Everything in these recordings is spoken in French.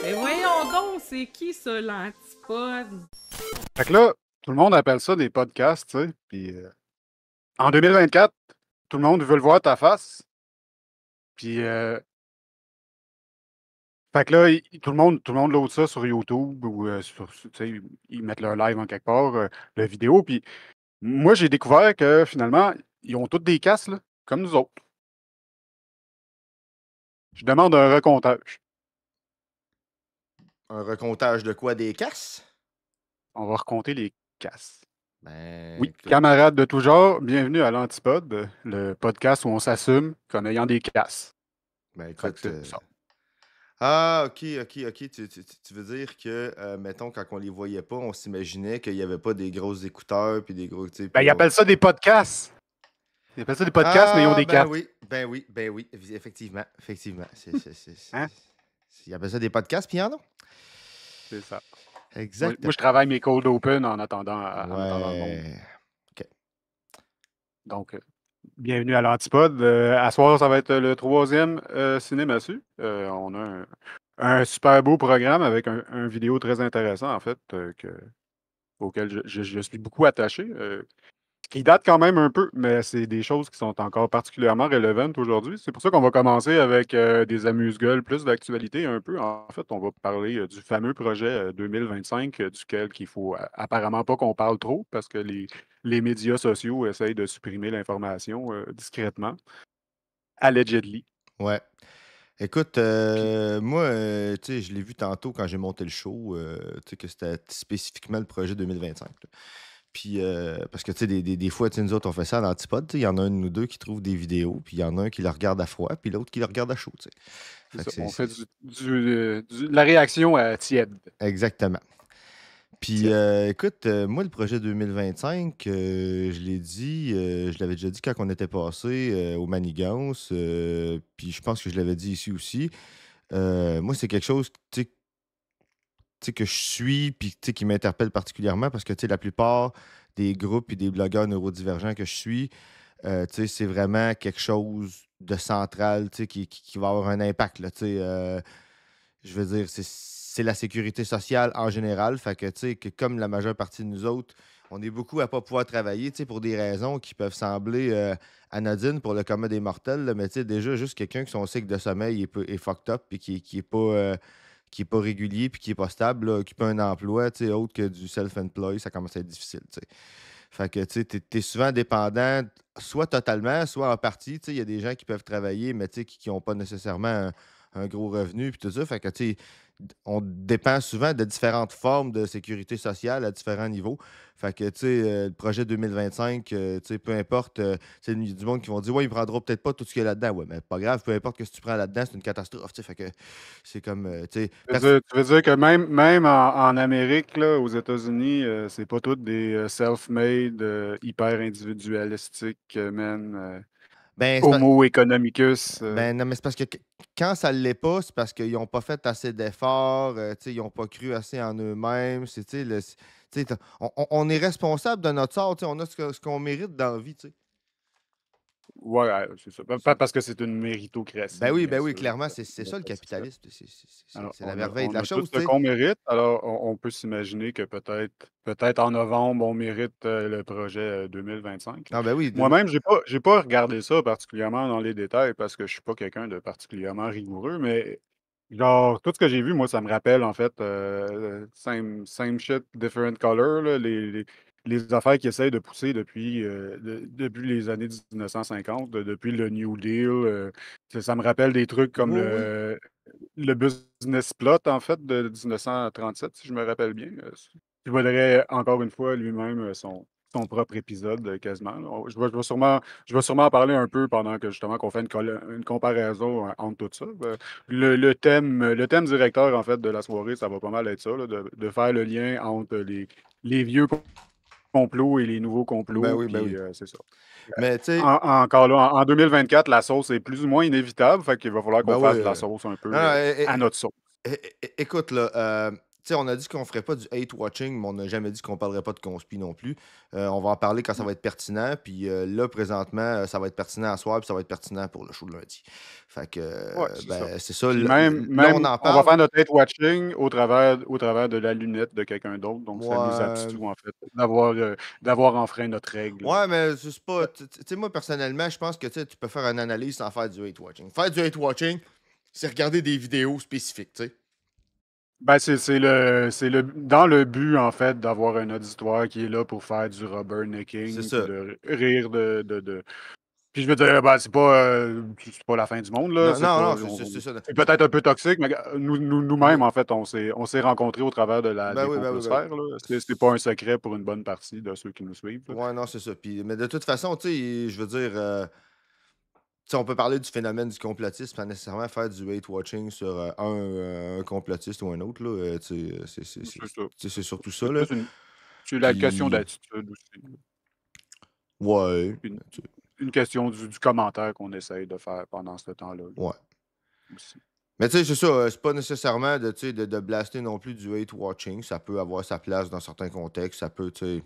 Mais voyons donc, c'est qui ça, l'antipode? Fait que là, tout le monde appelle ça des podcasts, tu sais. Puis en 2024, tout le monde veut le voir ta face. Puis fait que là, tout le monde load ça sur YouTube ou tu sais, ils mettent leur live en quelque part, la vidéo. Puis moi, j'ai découvert que finalement, ils ont tous des casques, là, comme nous autres. Je demande un recomptage. Un recomptage de quoi? Des casses? On va recompter les casques. Ben, Oui, écoute. camarades de tout genre, bienvenue à l'Antipode, le podcast où on s'assume qu'en ayant des casques. Ben, Fait que écoute. c'est ça. Ah, ok. Tu veux dire que, mettons, quand on les voyait pas, on s'imaginait qu'il y avait pas des gros écouteurs puis des gros. Tu sais, Ben, puis ils appellent ça des podcasts. Ils appellent ça des podcasts, mais ils ont Ah, des casques. ben oui, effectivement. Hein? Ils appellent ça des podcasts, puis il y en a. C'est ça. Moi, Exact. je travaille mes cold open en attendant, en attendant le monde. Ouais. Ok. Donc, bienvenue à l'Antipode. À soir, ça va être le troisième cinéma su. On a un super beau programme avec un vidéo très intéressant, en fait, auquel je suis beaucoup attaché. Qui date quand même un peu, mais c'est des choses qui sont encore particulièrement relevantes aujourd'hui. C'est pour ça qu'on va commencer avec des amuse-gueules, plus d'actualité un peu. En fait, on va parler du fameux projet 2025, duquel qu'il faut apparemment pas qu'on parle trop, parce que les médias sociaux essayent de supprimer l'information discrètement, allegedly. Ouais. Écoute, Puis, moi, tu sais, je l'ai vu tantôt quand j'ai monté le show, tu sais, que c'était spécifiquement le projet 2025. Là. Puis, parce que, tu sais, des fois, tu sais, nous autres, on fait ça à l'antipode. Tu sais, il y en a un de nous deux qui trouve des vidéos, puis il y en a un qui le regarde à froid, puis l'autre qui le regarde à chaud, tu sais. c'est Fait ça. que On fait de la réaction à tiède. Exactement. Puis, Tiède. écoute, moi, le projet 2025, je l'ai dit, je l'avais déjà dit quand on était passé au Manigance, puis je pense que je l'avais dit ici aussi. Moi, c'est quelque chose, tu sais, que je suis, puis tu sais, qui m'interpelle particulièrement parce que tu sais, la plupart des groupes et des blogueurs neurodivergents que je suis, tu sais, c'est vraiment quelque chose de central, tu sais, qui va avoir un impact, là, tu sais. Je veux dire, c'est la sécurité sociale en général. Fait que, tu sais, que comme la majeure partie de nous autres, on est beaucoup à pas pouvoir travailler, tu sais, pour des raisons qui peuvent sembler anodines pour le commun des mortels, là, mais tu sais, déjà, juste quelqu'un qui son cycle de sommeil est fucked up et qui est pas régulier puis qui est pas stable, là, occuper un emploi, tu sais, autre que du self-employed, ça commence à être difficile, tu sais. Fait que, tu sais, t'es souvent dépendant, soit totalement, soit en partie. Tu sais, il y a des gens qui peuvent travailler, mais tu sais, qui n'ont pas nécessairement un gros revenu, puis tout ça. Fait que, tu sais, on dépend souvent de différentes formes de sécurité sociale à différents niveaux. Fait que, tu sais, le projet 2025, tu sais, peu importe, tu sais, il y a du monde qui vont dire, ouais, il prendra peut-être pas tout ce qu'il y a là-dedans. Ouais, mais pas grave, peu importe ce que tu prends là-dedans, c'est une catastrophe, tu sais. Fait que c'est comme, tu sais, Tu veux dire que même en Amérique, là, aux États-Unis, c'est pas toutes des self-made, hyper individualistiques, man, ben, homo economicus. Ben non, mais c'est parce que quand ça ne l'est pas, c'est parce qu'ils n'ont pas fait assez d'efforts, tu sais, ils n'ont pas cru assez en eux-mêmes. C'est, tu sais, tu sais, on est responsable de notre sort, tu sais, on a ce qu'on mérite dans la vie, tu sais. Ouais, c'est ça. Pas parce que c'est une méritocratie, bien Ben oui, sûr. clairement, c'est ça le capitalisme. Alors, C'est la merveille de on la a tout chose, ce tu sais. qu'on mérite. Alors, on peut s'imaginer que peut-être en novembre, on mérite le projet 2025. Ah ben oui, Moi-même, j'ai pas regardé ça particulièrement dans les détails parce que je suis pas quelqu'un de particulièrement rigoureux, mais genre, tout ce que j'ai vu, moi, ça me rappelle en fait same shit, different color, là, les affaires qu'ils essayent de pousser depuis les années 1950, depuis le New Deal. Ça me rappelle des trucs comme oui, oui. le business plot, en fait, de 1937, si je me rappelle bien. Il vaudrait encore une fois lui-même son propre épisode, quasiment. Là. Je vais sûrement en parler un peu pendant que justement qu'on fait une comparaison entre tout ça. Le thème directeur, en fait, de la soirée, ça va pas mal être ça, là, de faire le lien entre les vieux complots et les nouveaux complots, Ben puis oui. c'est ça. Mais tu sais, Encore là, en 2024, la sauce est plus ou moins inévitable, fait qu'il va falloir ben qu'on oui. fasse de la sauce un peu Non, non, à notre sauce. écoute, là, sais, on a dit qu'on ferait pas du hate watching, mais on n'a jamais dit qu'on parlerait pas de conspi non plus. On va en parler quand ça Mmh. va être pertinent. Puis là, présentement, ça va être pertinent à soir, puis ça va être pertinent pour le show de lundi. Fait que, Ouais, c'est ça. ben, c'est ça. Puis Là, on même en on va parle. faire notre hate watching au travers de la lunette de quelqu'un d'autre, donc ça nous Ouais, abstitue, en fait, d'avoir enfreint notre règle. ouais, mais c'est pas. Ouais. Tu sais, moi, personnellement, je pense que tu peux faire une analyse sans faire du hate watching. Faire du hate watching, c'est regarder des vidéos spécifiques, tu sais. Ben, c'est le dans le but, en fait, d'avoir un auditoire qui est là pour faire du C'est rubbernecking puis ça. de rire de puis je veux dire, ben, c'est pas la fin du monde, là, Non, c'est non, pas non, c'est on ça. c'est peut-être un peu toxique, mais nous-mêmes, Mais, en fait, on s'est rencontrés au travers de la ben des oui, ben oui, ben oui. complotsphères, là. C'est pas un secret pour une bonne partie de ceux qui nous suivent, là. Ouais, non, c'est ça. Puis, mais de toute façon, tu sais, je veux dire, tu sais, on peut parler du phénomène du complotisme sans nécessairement faire du hate watching sur un complotiste ou un autre, là. Tu sais, C'est ça. c'est surtout ça, C'est là. plus c'est la question Puis, d'attitude aussi, là. ouais, Une une question du commentaire qu'on essaye de faire pendant ce temps-là, là, ouais. aussi. Mais tu sais, c'est ça, c'est pas nécessairement de, tu sais, de blaster non plus du hate watching. Ça peut avoir sa place dans certains contextes. Ça peut, tu sais,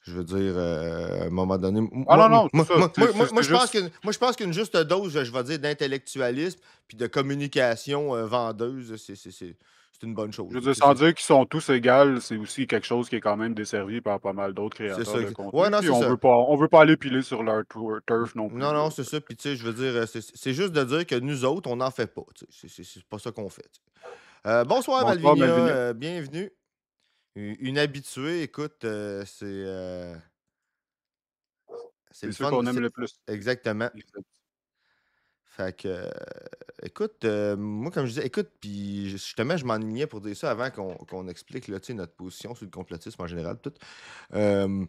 je veux dire, à un moment donné. Ah non, non, c'est ça. C'est Je pense juste je pense qu'une juste dose, je vais dire, d'intellectualisme puis de communication vendeuse, c'est une bonne je veux chose. dire, Tu sais, sans dire qu'ils sont tous égaux, c'est aussi quelque chose qui est quand même desservi par pas mal d'autres c'est créateurs ça. de Ouais, contenu, non, puis c'est ça. on veut pas aller piler sur leur turf non Non, plus, là. non, c'est ça. Puis, tu sais, je veux dire, c'est juste de dire que nous autres, on n'en fait pas. Tu sais. C'est pas ça qu'on fait. Tu sais. Bonsoir, Bonsoir, Malvinia. Malvina. Bienvenue. Une habituée, écoute, c'est C'est le ceux fun. qu'on aime le plus. Exactement. Exact. Fait que, écoute, moi, comme je disais, écoute, puis justement, je m'enlignais pour dire ça avant qu'on explique là, tu sais, notre position sur le complotisme en général. Tout. Euh,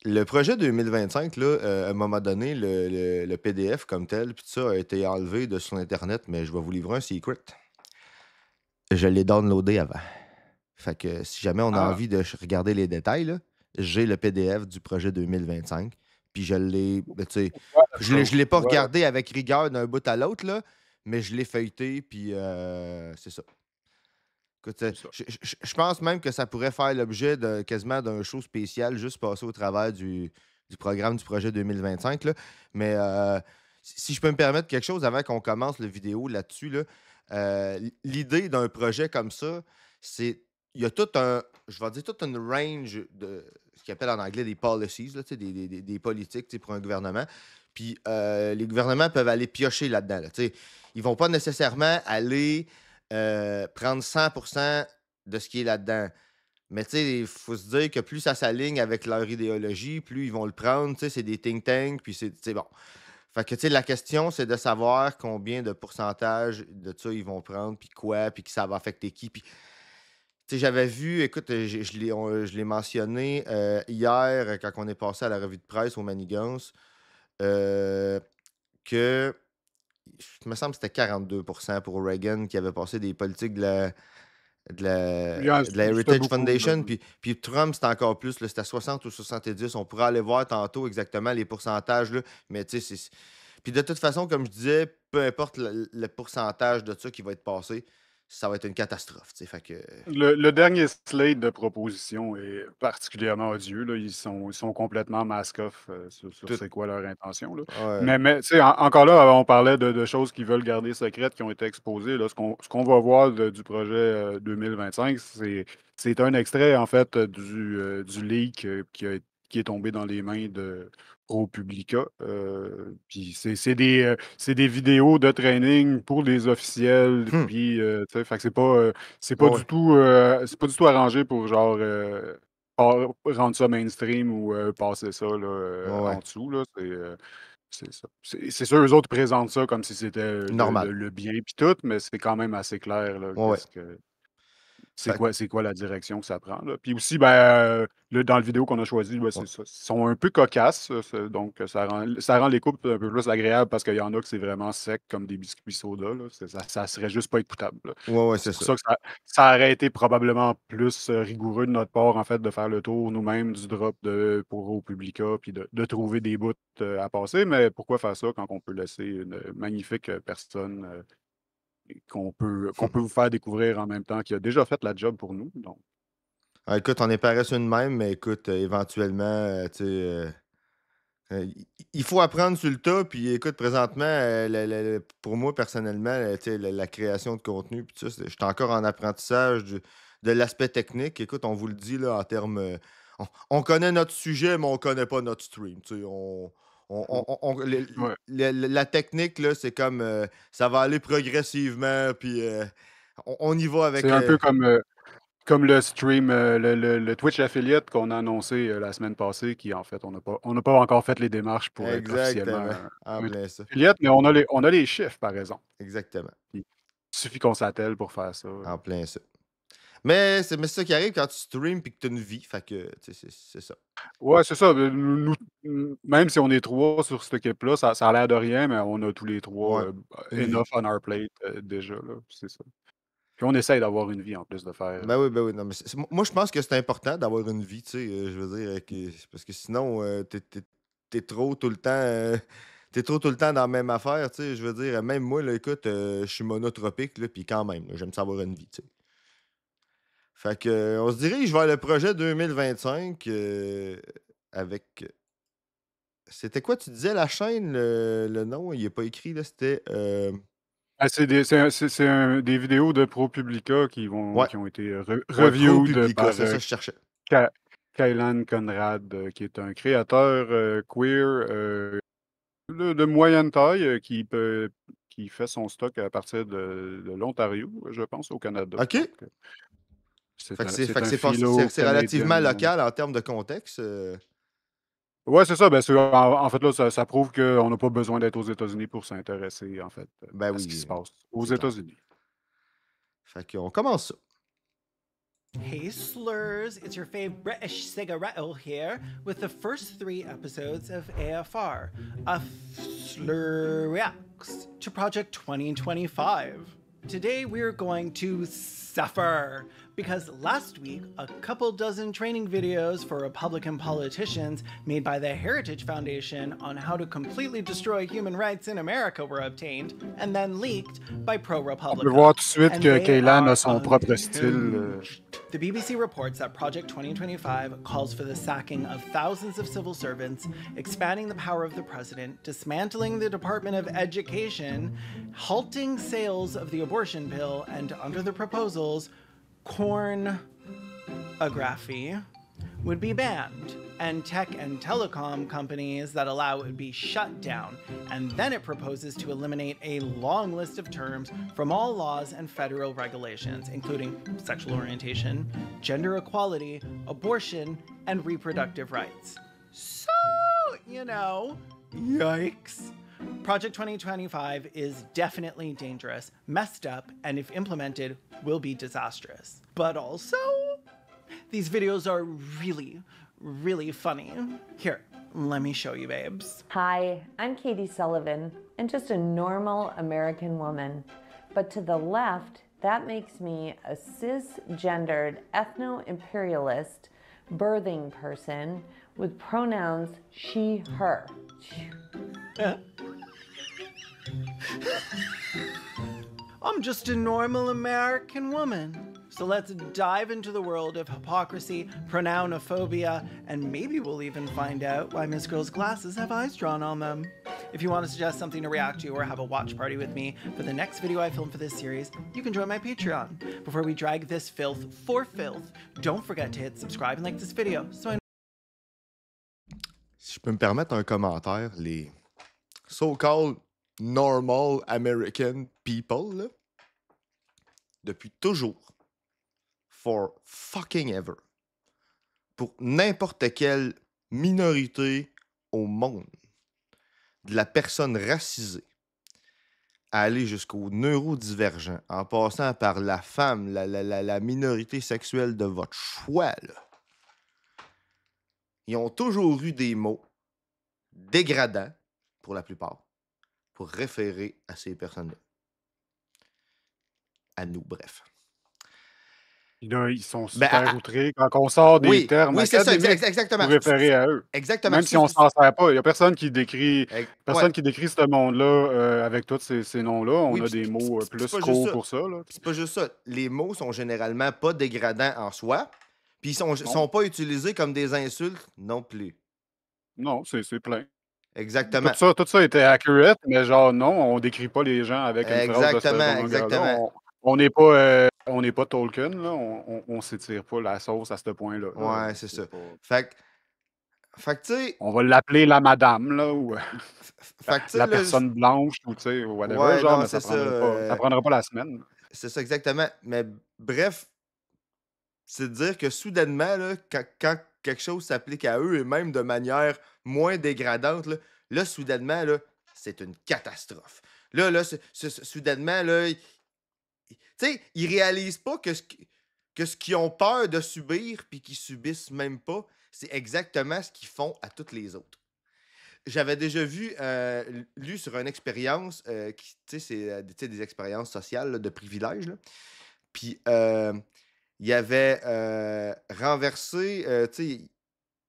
le projet 2025, là, à un moment donné, le PDF comme tel, puis ça a été enlevé de son Internet, mais je vais vous livrer un secret. Je l'ai downloadé avant. Fait que si jamais on a Ah, envie de regarder les détails, là, j'ai le PDF du projet 2025. Puis je l'ai, ben, tu sais, voilà, je l'ai pas voilà. regardé avec rigueur d'un bout à l'autre, là, mais je l'ai feuilleté, puis c'est ça. Écoute, C'est ça. je pense même que ça pourrait faire l'objet de, quasiment d'un show spécial, juste passer au travers du programme du projet 2025. Là. Mais si je peux me permettre quelque chose avant qu'on commence la vidéo là-dessus, là, l'idée d'un projet comme ça, c'est. Il y a tout un. Je vais dire toute une range de ce qu'ils appellent en anglais des policies, là, tu sais, des politiques, tu sais, pour un gouvernement. Puis les gouvernements peuvent aller piocher là-dedans. Là, tu sais. Ils vont pas nécessairement aller prendre 100% de ce qui est là-dedans. Mais tu sais, il faut se dire que plus ça s'aligne avec leur idéologie, plus ils vont le prendre. Tu sais, c'est des think tanks, puis c'est bon. Fait que tu sais, la question, c'est de savoir combien de pourcentage de ça ils vont prendre, puis quoi, puis que ça va affecter qui. Puis, tu sais, j'avais vu, écoute, je l'ai mentionné hier quand on est passé à la revue de presse au Manigance, euh, que il me semble que c'était 42% pour Reagan qui avait passé des politiques de la C'était Heritage beaucoup, là. Foundation. Puis Trump, c'était encore plus. C'était 60 ou 70. On pourrait aller voir tantôt exactement les pourcentages. Là, mais tu sais, puis de toute façon, comme je disais, peu importe le pourcentage de ça qui va être passé, ça va être une catastrophe. Tu sais, fait que. Le dernier slate de propositions est particulièrement odieux, là. Ils sont complètement mask-off, sur Tout. c'est quoi leur intention, là. Ouais. Mais tu sais, encore là, on parlait de choses qu'ils veulent garder secrètes, qui ont été exposées, là. Ce qu'on va voir du projet 2025, c'est un extrait, en fait, du leak qui est tombé dans les mains de ProPublica. Puis c'est des vidéos de training pour les officiels, Hum. puis tu sais, fait que c'est pas Ouais, du ouais. tout, c'est pas du tout arrangé pour genre, rendre ça mainstream ou passer ça là, Ouais, ouais. en dessous là, c'est ça. C'est sûr, eux autres présentent ça comme si c'était le Normal. le bien puis tout, mais c'est quand même assez clair là, Ouais, ouais. qu'est-ce que c'est Fait quoi c'est quoi la direction que ça prend, là? Puis aussi, ben, dans le vidéo qu'on a choisi, ben, ouais. c'est ça. Ils sont un peu cocasses, donc ça rend les couples un peu plus agréables parce qu'il y en a que c'est vraiment sec comme des biscuits soda, là. Ça serait juste pas écoutable, là. Ouais, ouais, C'est c'est pour ça. ça que ça aurait été probablement plus, rigoureux de notre part, en fait, de faire le tour nous-mêmes du drop de pour Publica puis de trouver des bouts, à passer. Mais pourquoi faire ça quand on peut laisser une magnifique, personne, qu'on peut vous faire découvrir en même temps, qui a déjà fait la job pour nous. Donc, Ah, écoute, on est paresseux de même, mais écoute, éventuellement, tu sais, il faut apprendre sur le tas. Puis écoute, présentement, pour moi, personnellement, tu sais, la création de contenu, puis ça, je suis encore en apprentissage de l'aspect technique. Écoute, on vous le dit là, en termes. On connaît notre sujet, mais on connaît pas notre stream. Tu sais, ouais. la technique, là, c'est comme ça va aller progressivement, puis on y va C'est avec. un peu comme le stream, le Twitch affiliate qu'on a annoncé la semaine passée, qui en fait, on n'a pas encore fait les démarches pour être officiellement Exactement. En un plein ça. affiliate, mais on a les chiffres, par exemple. Exactement. Il suffit qu'on s'attelle pour faire ça. En plein ça. Mais c'est ça qui arrive quand tu streams et que tu as une vie. Fait que, tu sais, c'est ça. Ouais, c'est ça. Même si on est 3 sur cette équipe-là, ça a l'air de rien, mais on a tous les 3 Ouais. Une vie. enough on our plate déjà, là. C'est ça. Puis on essaye d'avoir une vie en plus de faire. Ben oui. Non, mais moi, je pense que c'est important d'avoir une vie, tu sais. Je veux dire, parce que sinon, t'es trop tout le temps. T'es trop tout le temps dans la même affaire, tu sais. Je veux dire, même moi, là, écoute, je suis monotropique, là, puis quand même, là, j'aime ça avoir une vie, tu sais. Fait que, on se dirige vers le projet 2025 avec. C'était quoi, tu disais, la chaîne, le nom, il n'est pas écrit, là, c'était. C'est des vidéos de ProPublica Ouais, qui ont été ouais, Pro reviewed Publica, par c'est ça que je cherchais. Kailan Conrad, qui est un créateur queer de moyenne taille qui fait son stock à partir de l'Ontario, je pense, au Canada. OK. Donc, Fait que c'est un c'est relativement philo-canadien. local en termes de contexte. Ouais, c'est ça. Ben, en fait, là, ça prouve qu'on n'a pas besoin d'être aux États-Unis pour s'intéresser, en fait, Ben à ce qui oui, se passe aux c'est clair. États-Unis. Fait qu'on commence ça. Hey Slurs, it's your fave British cigaretto here with the first 3 episodes of AFR, a Slur reacts to Project 2025. Today we're going to suffer because last week a couple dozen training videos for Republican politicians made by the Heritage Foundation on how to completely destroy human rights in America were obtained and then leaked by On peut ProRepublica. voir tout de suite And que they Kailan are a son propre style. unhinged. The BBC reports that Project 2025 calls for the sacking of thousands of civil servants, expanding the power of the president, dismantling the Department of Education, halting sales of the abortion pill, and under the proposals, pornography would be banned, and tech and telecom companies that allow it would be shut down. And then it proposes to eliminate a long list of terms from all laws and federal regulations, including sexual orientation, gender equality, abortion, and reproductive rights. So, yikes. Project 2025 is definitely dangerous, messed up, and if implemented, will be disastrous. But also, these videos are really, really funny. Here, let me show you, babes. Hi, I'm Katie Sullivan, and just a normal American woman. But to the left, that makes me a cisgendered ethno-imperialist birthing person with pronouns she, her. I'm just a normal American woman. So let's dive into the world of hypocrisy, pronounophobia, and maybe we'll even find out why Miss Girl's glasses have eyes drawn on them. If you want to suggest something to react to or have a watch party with me for the next video I film for this series, you can join my Patreon. Before we drag this filth for filth, don't forget to hit subscribe and like this video so I Si je peux me permettre un commentaire, les so-called normal American people, là, depuis toujours, for fucking ever, pour n'importe quelle minorité au monde, de la personne racisée à aller jusqu'au neurodivergent, en passant par la femme, la minorité sexuelle de votre choix, là, ils ont toujours eu des mots dégradants, pour la plupart, pour référer à ces personnes-là. À nous, bref. Puis là, ils sont Ben, super outrés quand on sort des oui, termes oui, c'est ça, académiques pour exactement. référer à eux. Exactement. Même si on s'en sert pas, il y a personne qui décrit Ouais. ce monde-là, avec tous ces noms-là. On Oui, a des mots, c'est plus pas juste courts ça. pour ça, là. C'est pas juste ça. Les mots sont généralement pas dégradants en soi, puis ils Non, sont pas utilisés comme des insultes non plus. non, c'est plein. Exactement. Tout ça était accurate, mais genre non, on décrit pas les gens avec une phrase de cette Exactement, longueur-là. exactement. On n'est pas Tolkien, là. On s'étire pas la sauce à ce point-là. Ouais, c'est ça. C'est pas... Fait que tu sais, On va l'appeler la madame, là, ou fait que tu sais, la là, personne blanche, ou tu sais, whatever, ouais, genre, non, mais c'est ça. ça prendra pas la semaine. C'est ça, exactement. Mais bref, c'est de dire que soudainement, là, quand quelque chose s'applique à eux, et même de manière moins dégradante, là soudainement, là, c'est une catastrophe. Là, soudainement, là, tu sais, ils réalisent pas que ce qu'ils ont peur de subir, puis qu'ils subissent même pas, c'est exactement ce qu'ils font à toutes les autres. J'avais déjà lu sur une expérience, tu sais, c'est tu sais, des expériences sociales là, de privilèges. Là. Puis, il avait renversé, tu sais,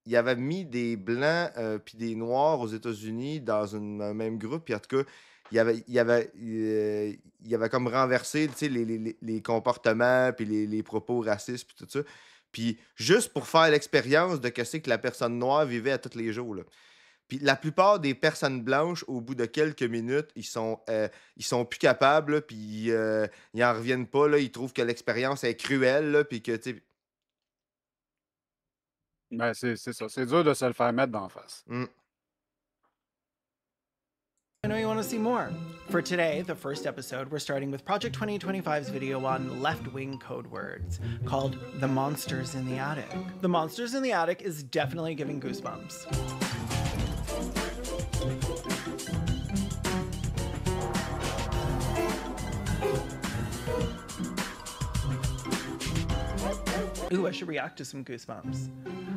il avait mis des blancs puis des noirs aux États-Unis dans un même groupe. Puis, en tout cas, il avait comme renversé, tu sais, les comportements puis les propos racistes puis tout ça. Puis, juste pour faire l'expérience de ce que la personne noire vivait à tous les jours. Là. Puis la plupart des personnes blanches, au bout de quelques minutes, ils sont plus capables, là, puis ils en reviennent pas. Là, ils trouvent que l'expérience est cruelle, là, puis que, tu sais... Ben, c'est ça. C'est dur de se le faire mettre d'en face. I know you want to see more. For today, the first episode, we're starting with Project 2025's video on left-wing code words called The Monsters in the Attic. The Monsters in the Attic is definitely giving goosebumps. Ooh, I should react to some Goosebumps.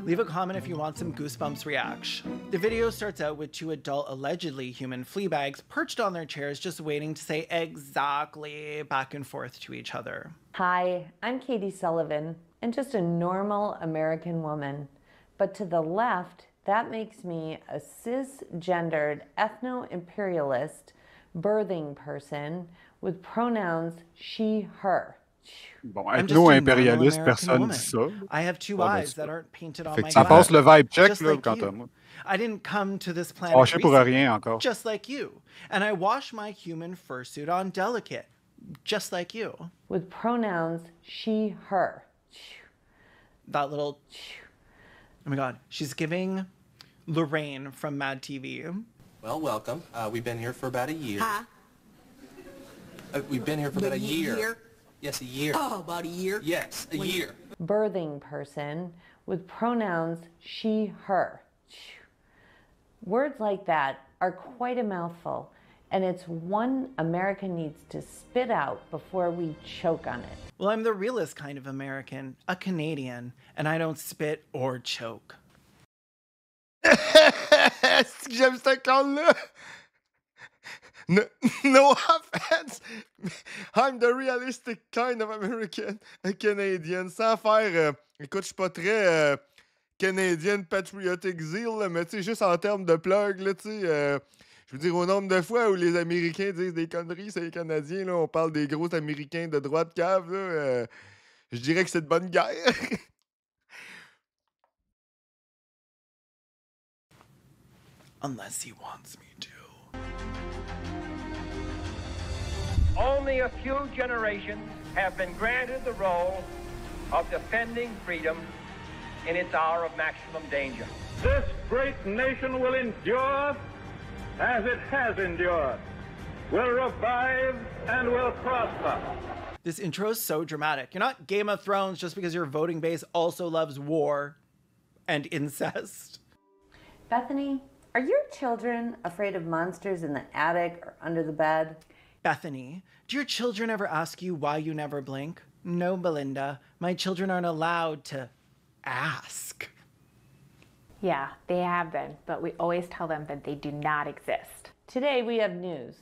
Leave a comment if you want some Goosebumps reaction. The video starts out with two adult, allegedly human flea bags perched on their chairs just waiting to say exactly back and forth to each other. Hi, I'm Katie Sullivan, and just a normal American woman. But to the left, that makes me a cisgendered ethno-imperialist birthing person with pronouns she, her. Bon, I'm être just a normal impérialiste, American personne woman. dit ça. I have two Bon, ben, eyes that aren't painted on Fait my que Ça glass. passe le vibe check, Just là, like quant you. à moi. I didn't come to this planet Fâché pour recently, rien encore. just like you. And I wash my human fursuit on delicate, just like you. With pronouns she, her. That little... Oh my god, she's giving Lorraine from Mad TV. Well, welcome. We've been here for about a year. Huh? We've been here for about a year. Yes, a year. Oh, about a year? Yes, a year. Birthing person with pronouns she, her. Words like that are quite a mouthful, and it's one America needs to spit out before we choke on it. Well, I'm the realest kind of American, a Canadian, and I don't spit or choke. Est-ce que j'aime ce con-là? No offense, I'm the realistic kind of American, a Canadian. Sans faire, écoute, je suis pas très Canadian patriotic zeal, là, mais tu sais, juste en termes de plug, là, tu sais, je veux dire, au nombre de fois où les Américains disent des conneries, c'est les Canadiens, là, on parle des gros Américains de droite cave, là, je dirais que c'est de bonne guerre. Unless he wants me to. Only a few generations have been granted the role of defending freedom in its hour of maximum danger. This great nation will endure as it has endured, will revive and will prosper. This intro is so dramatic. You're not Game of Thrones just because your voting base also loves war and incest. Bethany, are your children afraid of monsters in the attic or under the bed? Bethany, do your children ever ask you why you never blink? No, Belinda. My children aren't allowed to ask. Yeah, they have been, but we always tell them that they do not exist. Today we have news.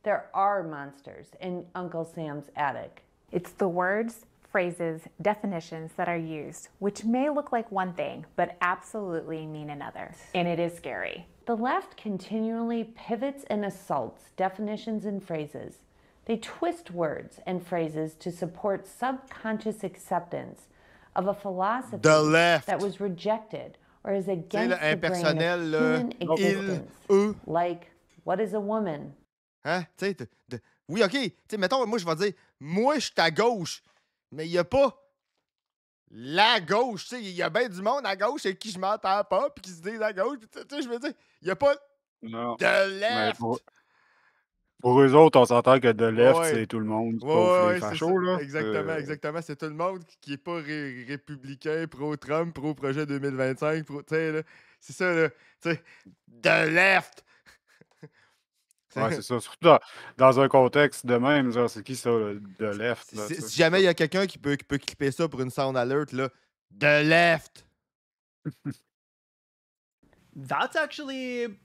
There are monsters in Uncle Sam's attic. It's the words phrases, definitions that are used, which may look like one thing, but absolutely mean another. And it is scary. The left continually pivots and assaults definitions and phrases. They twist words and phrases to support subconscious acceptance of a philosophy The left. that was rejected or is against le the grain impersonnel, of là, human il, existence. eux. Like, what is a woman? Hein? Tu sais, oui, OK. Tu sais, mettons, moi, je vais dire, moi, je suis à gauche, mais il n'y a pas la gauche. Tu sais, il y a bien du monde à gauche avec qui je m'entends pas, puis qui se disent à gauche. Tu sais, je veux dire, il n'y a pas Non. de Mais left. pour eux autres, on s'entend que de left, Ouais. c'est tout le monde, Ouais, sauf ouais, les c'est fachos, ça. là. Exactement, exactement. C'est tout le monde qui n'est pas républicain, pro-Trump, pro-projet 2025, tu sais, là. C'est ça, là. Tu sais, de left. Ouais, c'est ça. Surtout dans un contexte de même, genre, c'est qui ça, là, de left? Là, Si jamais il y a quelqu'un qui peut clipper ça pour une sound alert, là, de left. That's actually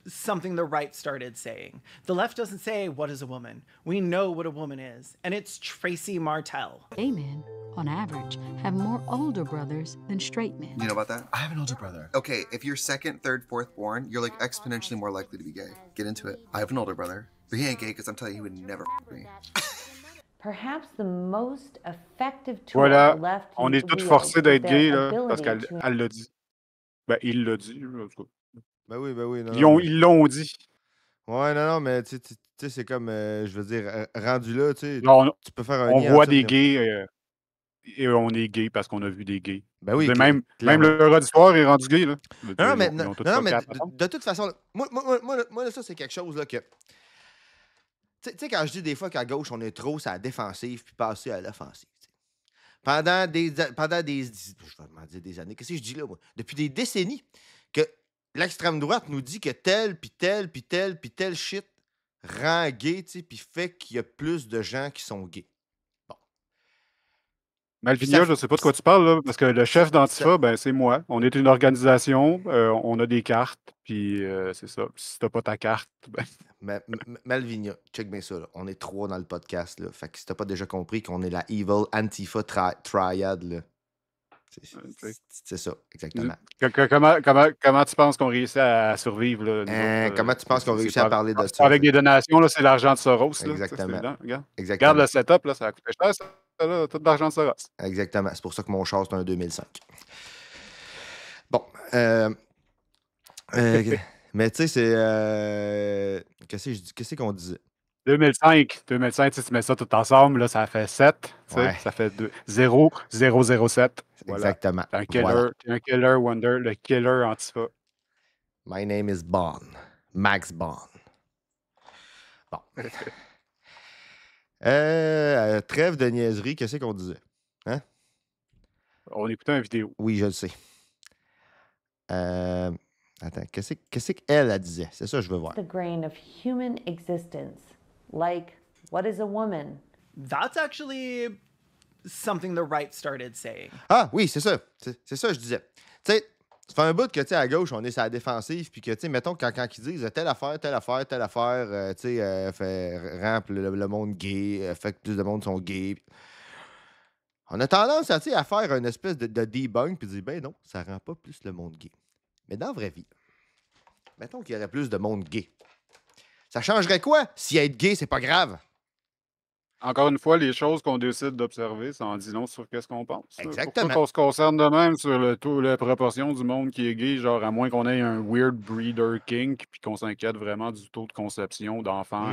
something the right started saying. The left doesn't say, what is a woman? We know what a woman is, and it's Tracy Martel. Gay men, on average, have more older brothers than straight men. You know about that? I have an older brother. Okay, if you're second, third, fourth born, you're like exponentially more likely to be gay. Get into it. I have an older brother. But he ain't gay because I'm telling you, he would never me. Perhaps the most effective tool Voilà, the left on est tous wields forcés is d'être their gays, là, parce ability qu'elle to elle l'a dit. Ben, il l'a dit, en tout cas. Ben oui, non, Ils non, ont- ils l'ont dit. Ouais, non, mais tu sais, c'est comme, je veux dire, rendu là, tu sais, Là, tu peux faire un on lien voit entre ça, des puis- gays et on est gay parce qu'on a vu des gays. Ben oui, Mais même clairement. le auditoire est rendu gay, là. Non, mais, Ils ont tous non, mais fucké à la façon. de toute façon, là, moi, là, ça, c'est quelque chose là, que. Tu sais, quand je dis des fois qu'à gauche, on est trop sur la défensive puis passer à l'offensive. Tu sais. Pendant des. Je vais m'en dire des années. Qu'est-ce que je dis là, moi? Depuis des décennies, que l'extrême droite nous dit que tel, puis tel, puis tel, puis tel shit rend gay, tu sais, puis fait qu'il y a plus de gens qui sont gays. Malvinia, Ça- je ne sais pas de quoi tu parles, là, parce que le chef d'Antifa, ben, c'est moi. On est une organisation, on a des cartes, puis c'est ça. Si t'as pas ta carte, ben, Malvinia, check bien ça. Là. On est trois dans le podcast. Là. Fait que si t'as pas déjà compris qu'on est la Evil Antifa Triad, là. C'est ça, exactement. comment tu penses qu'on réussit à survivre? Là, nous autres, Comment tu penses qu'on c'est réussit pas- à parler de c'est ça? pas avec des donations, là, c'est l'argent de Soros. Là, Exactement. Ça, c'est regarde. Exactement. Regarde le setup, là, ça a coûté cher, ça, là, tout l'argent de Soros. Exactement. C'est pour ça que mon char, c'est un 2005. Bon. Mais tu sais, c'est. Qu'est-ce qu'on disait? 2005, si tu mets ça tout ensemble, là, ça fait 7. Ouais. Ça fait 0, 0, 0, 7. Voilà. Exactement. T'es un killer, Voilà. t'es un killer Wonder, le killer Antifa. My name is Bond. Max Bond. Bon. Trêve de niaiserie, qu'est-ce qu'on disait? Hein? On écoutait une vidéo. Oui, je le sais. Attends, qu'est-ce qu'elle disait? C'est ça que je veux voir. the grain of human existence. Like, what is a woman? That's actually something the right started saying. Ah oui, c'est ça. C'est ça que je disais. Tu sais, ça fait un bout que, tu sais, à gauche, on est sur la défensive, puis que, tu sais, mettons, quand ils disent telle affaire, tu sais, rend le monde gay, fait que plus de monde sont gays. On a tendance tu sais, à faire une espèce de debunk, puis dire, ben non, ça rend pas plus le monde gay. Mais dans la vraie vie, mettons qu'il y aurait plus de monde gay. Ça changerait quoi si être gay, c'est pas grave? Encore une fois, les choses qu'on décide d'observer, ça en dit long sur qu'est-ce qu'on pense. là. Exactement. Pourquoi qu'on se concerne de même sur la proportion du monde qui est gay, genre à moins qu'on ait un weird breeder kink, puis qu'on s'inquiète vraiment du taux de conception d'enfants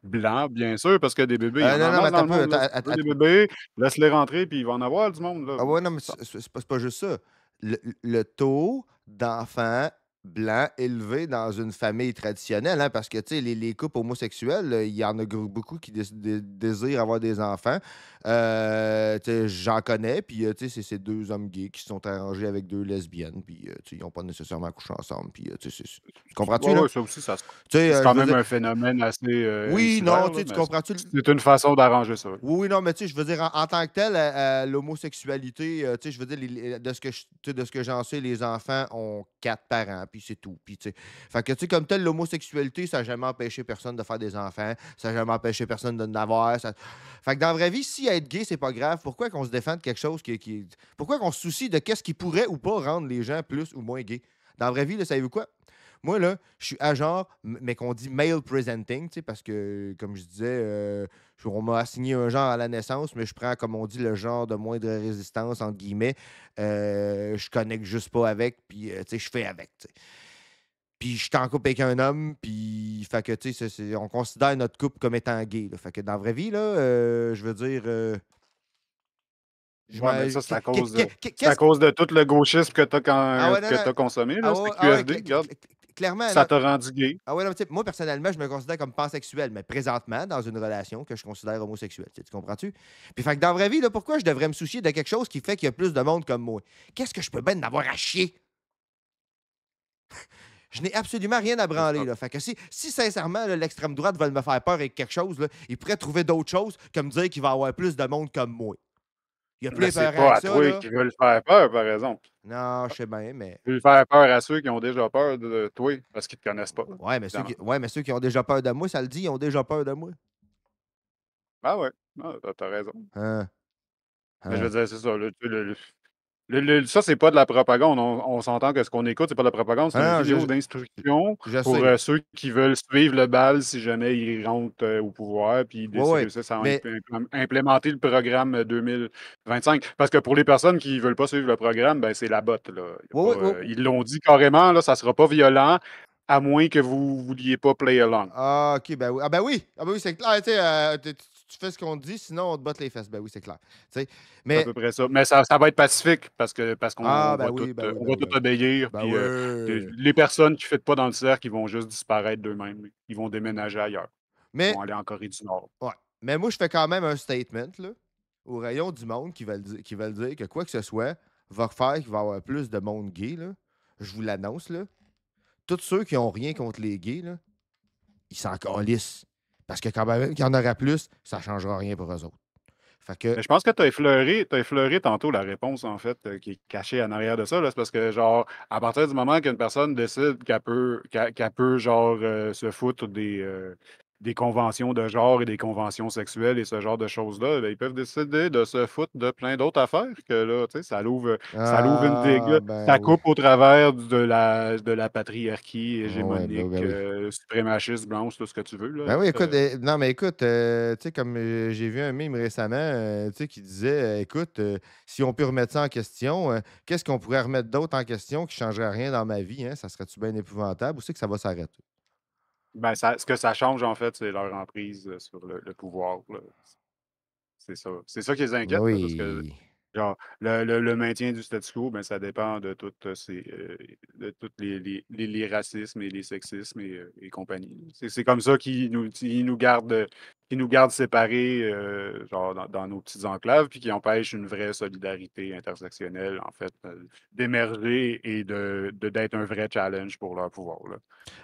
blancs, bien sûr, parce que des bébés, il y en non, a non, marre mais dans le attends un monde, peu, là. Si tu veux des bébés, laisse-les rentrer, puis il va en avoir du monde. Là. Ah ouais, non, mais c'est pas juste ça. Le taux d'enfants blancs élevés dans une famille traditionnelle, hein, parce que, tu sais, les couples homosexuels, il y en a beaucoup qui désirent avoir des enfants. Tu sais, j'en connais, puis, tu sais, c'est deux hommes gays qui se sont arrangés avec deux lesbiennes, puis, tu sais, ils n'ont pas nécessairement couché ensemble, puis, tu sais, tu comprends-tu, Ouais, là? ouais, ça aussi, ça se sais, c'est quand je veux même dire- un phénomène assez. Oui, insulaire, non, là, tu sais, tu mais comprends-tu? C'est une façon d'arranger ça. Oui, non, mais tu sais, je veux dire, en tant que tel, l'homosexualité, tu sais, je veux dire, de ce que j'en sais, les enfants ont 4 parents. puis c'est tout. Puis, tu sais, fait que, tu sais, comme tel, l'homosexualité, ça n'a jamais empêché personne de faire des enfants, ça n'a jamais empêché personne de n'avoir. Fait que dans la vraie vie, si être gay, c'est pas grave, pourquoi qu'on se défend de quelque chose qui... Pourquoi qu'on se soucie de qu'est-ce qui pourrait ou pas rendre les gens plus ou moins gays? Dans la vraie vie, là, savez-vous quoi? Moi, là, je suis à genre, mais qu'on dit male presenting, tu sais, parce que, comme je disais, on m'a assigné un genre à la naissance, mais je prends, comme on dit, le genre de moindre résistance, entre guillemets. Je connecte juste pas avec, puis, tu sais, je fais avec, tu sais. Puis, je suis en couple avec un homme, puis, fait que, tu sais, on considère notre couple comme étant gay, là. Fait que, dans la vraie vie, là, je veux dire... Ouais, mais ça, c'est à cause de tout le gauchisme que tu as consommé, là, CQFD, regarde. Clairement, ça t'a rendu gay. Ah ouais, non, moi, personnellement, je me considère comme pansexuel, mais présentement, dans une relation que je considère homosexuelle. Tu comprends-tu? Puis, fait que dans la vraie vie, là, pourquoi je devrais me soucier de quelque chose qui fait qu'il y a plus de monde comme moi? Qu'est-ce que je peux bien avoir à chier? Je n'ai absolument rien à branler. Là. Fait que si sincèrement, l'extrême droite veut me faire peur avec quelque chose, là, il pourrait trouver d'autres choses que me dire qu'il va y avoir plus de monde comme moi. Il y a plus c'est pas à toi qui veulent faire peur, par exemple. Non, je sais bien, mais... Tu veux faire peur à ceux qui ont déjà peur de toi parce qu'ils te connaissent pas. Ouais, mais ceux qui ont déjà peur de moi, ça le dit, ils ont déjà peur de moi. Ah ouais, t'as raison. Mais je veux Hein. dire, c'est ça. Ça, c'est pas de la propagande. On s'entend que ce qu'on écoute, c'est pas de la propagande, c'est une vidéo d'instruction pour ceux qui veulent suivre le bal si jamais ils rentrent au pouvoir puis ils réussissent à implémenter le programme 2025. Parce que pour les personnes qui veulent pas suivre le programme, ben, c'est la botte. Là. Ils l'ont dit carrément, là, ça sera pas violent à moins que vous vouliez pas play along. Ah, OK, ben oui. Ah, ben oui, c'est clair. Tu fais ce qu'on te dit, sinon on te botte les fesses. Ben oui, c'est clair. Mais... C'est à peu près ça. Mais ça va être pacifique parce qu'on va tout obéir. Les personnes qui ne fêtent pas dans le cercle, ils vont juste disparaître d'eux-mêmes. Ils vont déménager ailleurs. Ils vont aller en Corée du Nord. Ouais. Mais moi, je fais quand même un statement là, au rayon du monde qui veulent dire que quoi que ce soit va faire qu'il va y avoir plus de monde gay. Là. Je vous l'annonce. Là. Tous ceux qui n'ont rien contre les gays, là, ils s'en calissent. Parce que quand même qu'il y en aura plus, ça ne changera rien pour eux autres. Fait que... Mais je pense que tu as effleuré tantôt la réponse, en fait, qui est cachée en arrière de ça. C'est parce que, genre, à partir du moment qu'une personne décide qu'elle peut genre, se foutre des conventions de genre et des conventions sexuelles et ce genre de choses-là, ben, ils peuvent décider de se foutre de plein d'autres affaires que là, tu sais, ça l'ouvre une digue. Ça coupe au travers de la patriarchie hégémonique, suprémachiste, blanche, tout ce que tu veux. Là. Ben oui, écoute, non, mais écoute, tu sais, comme j'ai vu un meme récemment, tu sais, qui disait, écoute, si on peut remettre ça en question, qu'est-ce qu'on pourrait remettre d'autre en question qui ne changerait rien dans ma vie? Hein? Ça serait-tu bien épouvantable ou c'est que ça va s'arrêter? Ben, ce que ça change, en fait, c'est leur emprise sur le pouvoir. Là. C'est ça. C'est ça qui les inquiète, là, parce que genre, le maintien du statu quo, ben, ça dépend de tous les racismes et les sexismes et compagnie. C'est comme ça qu'ils nous gardent séparés genre dans nos petites enclaves, puis qui empêchent une vraie solidarité intersectionnelle, en fait, d'émerger et d'être un vrai challenge pour leur pouvoir. Là.